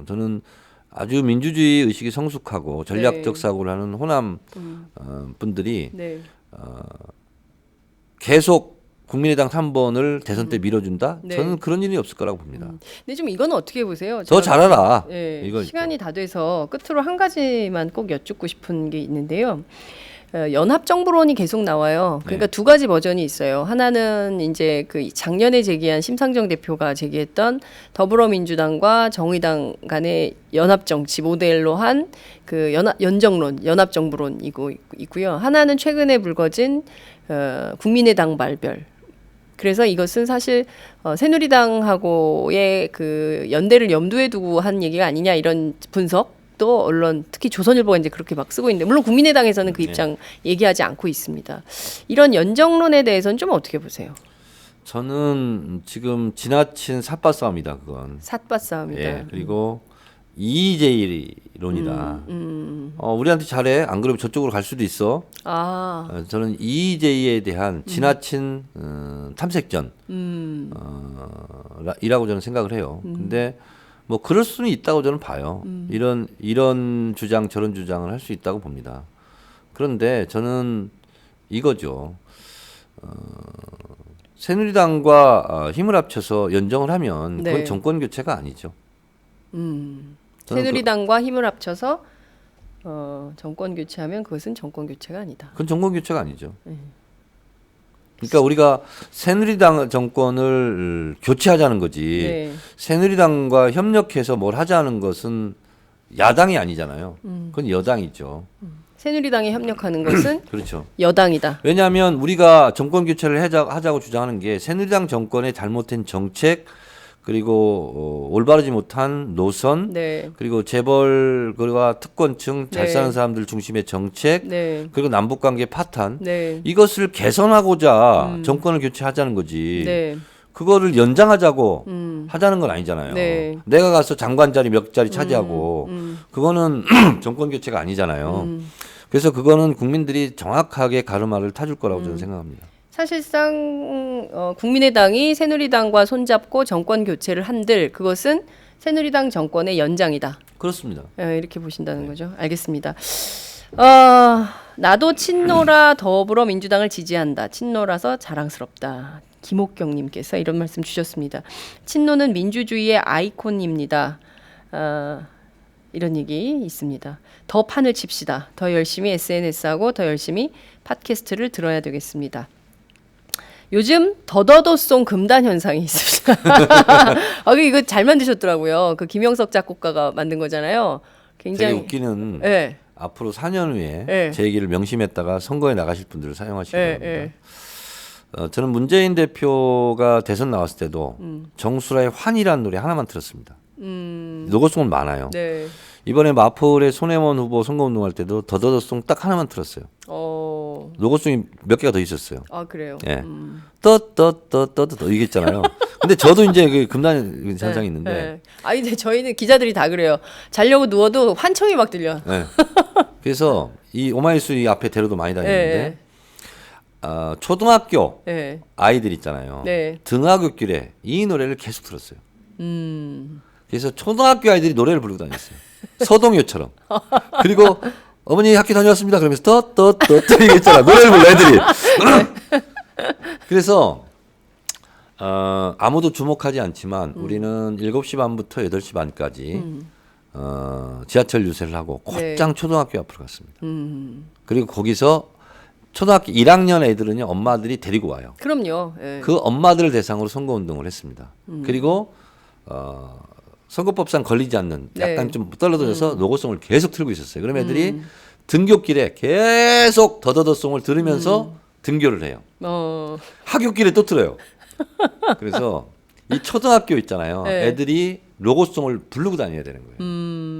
저는 아주 민주주의 의식이 성숙하고 전략적 네. 사고를 하는 호남 분들이 네. 계속 국민의당 3번을 대선 때 밀어준다? 네. 저는 그런 일이 없을 거라고 봅니다. 근데 좀 이건 어떻게 보세요? 더 제가 잘하라. 예, 이거 시간이 다 돼서 끝으로 한 가지만 꼭 여쭙고 싶은 게 있는데요. 연합정부론이 계속 나와요. 그러니까 네. 두 가지 버전이 있어요. 하나는 이제 그 작년에 제기한 심상정 대표가 제기했던 더불어민주당과 정의당 간의 연합정치 모델로 한 그 연정론, 연합정부론이고 있고요. 하나는 최근에 불거진 국민의당 말별. 그래서 이것은 사실 새누리당하고의 그 연대를 염두에 두고 한 얘기가 아니냐 이런 분석도 언론 특히 조선일보가 이제 그렇게 막 쓰고 있는데 물론 국민의당에서는 그 입장 얘기하지 않고 있습니다. 이런 연정론에 대해서는 좀 어떻게 보세요? 저는 지금 지나친 삿바 싸움이다 그건. 삿바 싸움이다. 예, 그리고 이의제이론이다. 우리한테 잘해. 안 그러면 저쪽으로 갈 수도 있어. 저는 이의제이에 대한 지나친 탐색전 이라고 저는 생각을 해요. 근데 뭐 그럴 수는 있다고 저는 봐요. 이런 주장 저런 주장을 할 수 있다고 봅니다. 그런데 저는 이거죠. 새누리당과 힘을 합쳐서 연정을 하면 그건 네. 정권 교체가 아니죠. 새누리당과 힘을 합쳐서 정권 교체하면 그것은 정권 교체가 아니다. 그건 정권 교체가 아니죠. 그러니까 우리가 새누리당 정권을 교체하자는 거지. 네. 새누리당과 협력해서 뭘 하자는 것은 야당이 아니잖아요. 그건 여당이죠. 새누리당에 협력하는 것은 그렇죠. 여당이다. 왜냐하면 우리가 정권 교체를 하자고 주장하는 게 새누리당 정권의 잘못된 정책 그리고 올바르지 못한 노선 네. 그리고 재벌과 특권층 잘 네. 사는 사람들 중심의 정책 네. 그리고 남북관계 파탄 네. 이것을 개선하고자 정권을 교체하자는 거지. 네. 그거를 연장하자고 하자는 건 아니잖아요. 네. 내가 가서 장관 자리 몇 자리 차지하고 그거는 정권 교체가 아니잖아요. 그래서 그거는 국민들이 정확하게 가르마를 타줄 거라고 저는 생각합니다. 사실상 국민의당이 새누리당과 손잡고 정권 교체를 한들 그것은 새누리당 정권의 연장이다. 그렇습니다. 이렇게 보신다는 거죠. 알겠습니다. 나도 친노라 더불어민주당을 지지한다. 친노라서 자랑스럽다. 김옥경님께서 이런 말씀 주셨습니다. 친노는 민주주의의 아이콘입니다. 이런 얘기 있습니다. 더 판을 칩시다. 더 열심히 SNS하고 더 열심히 팟캐스트를 들어야 되겠습니다. 요즘 더더더송 금단 현상이 있습니다. 이거 잘 만드셨더라고요. 그 김영석 작곡가가 만든 거잖아요. 굉장히 되게 웃기는 네. 앞으로 4년 후에 네. 제 얘기를 명심했다가 선거에 나가실 분들을 사용하시기 네, 바랍니다. 저는 문재인 대표가 대선 나왔을 때도 정수라의 환이라는 노래 하나만 들었습니다. 노고송은 많아요. 네. 이번에 마포의 손혜원 후보 선거운동할 때도 더더더송 딱 하나만 들었어요. 노고송이 몇 개가 더 있었어요. 그래요. 예. 떠떠떠떠떠 이게 있잖아요. 근데 저도 이제 그 금단 현상이 있는데. 네. 근데 저희는 기자들이 다 그래요. 자려고 누워도 환청이 막 들려. 네. 그래서 이 오마이뉴스 이 앞에 데려도 많이 다니는데 초등학교 네. 아이들 있잖아요. 네. 등하굣길에 이 노래를 계속 들었어요. 그래서 초등학교 아이들이 노래를 부르고 다녔어요. 서동요처럼. 그리고 어머니 학교 다녀왔습니다. 그러면서 떠떠떠 이게 있잖아. 노래를 불러 애들이. 그래서 아무도 주목하지 않지만 우리는 7시 반부터 8시 반까지 지하철 유세를 하고 곧장 네. 초등학교 앞으로 갔습니다. 그리고 거기서 초등학교 1학년 애들은요 엄마들이 데리고 와요. 그럼요. 네. 그 엄마들을 대상으로 선거운동을 했습니다. 그리고 선거법상 걸리지 않는 약간 네. 좀 떨어져서 노고송을 계속 틀고 있었어요. 그럼 애들이 등굣길에 계속 더더더송을 들으면서 등교를 해요. 하굣길에 또 틀어요. 그래서 이 초등학교 있잖아요. 네. 애들이 로고송을 부르고 다녀야 되는 거예요.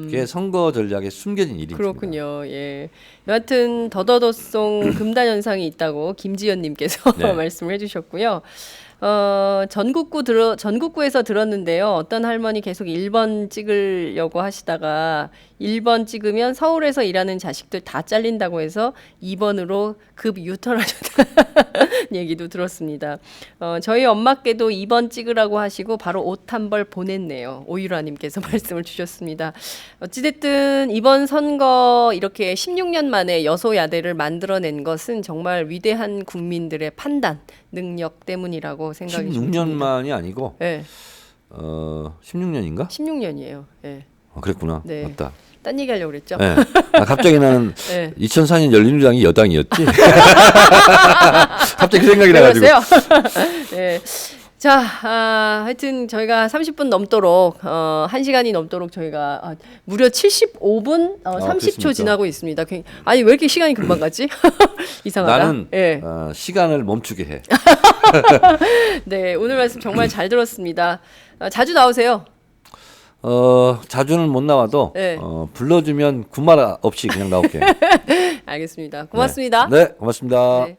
그게 선거 전략에 숨겨진 일입니다. 그렇군요. 예. 여하튼 더더더송 금단 현상이 있다고 김지연님께서 네. 말씀을 해주셨고요. 전국구에서 들었는데요. 어떤 할머니 계속 1번 찍으려고 하시다가 1번 찍으면 서울에서 일하는 자식들 다 잘린다고 해서 2번으로 급 유턴하셨다는 얘기도 들었습니다. 저희 엄마께도 2번 찍으라고 하시고 바로 옷 한 벌 보냈네요. 오유라님께서 말씀을 주셨습니다. 어찌됐든 이번 선거 이렇게 16년 만에 여소야대를 만들어낸 것은 정말 위대한 국민들의 판단, 능력 때문이라고 생각이 듭니다. 16년만이 아니고 네. 16년인가? 16년이에요. 네. 그랬구나. 네. 맞다. 딴 얘기하려고 그랬죠. 네. 갑자기 나는 네. 2004년 열린우리당이 여당이었지. 갑자기 그 생각이 나가지고. 네. 자, 하여튼 저희가 30분 넘도록 1시간이 넘도록 저희가 무려 75분 30초 됐습니까? 지나고 있습니다. 아니 왜 이렇게 시간이 금방 가지? 이상하다. 나는 네. 시간을 멈추게 해. 네, 오늘 말씀 정말 잘 들었습니다. 자주 나오세요. 자주는 못 나와도 네. 불러주면 군말 없이 그냥 나올게. 알겠습니다. 고맙습니다. 네, 고맙습니다. 네.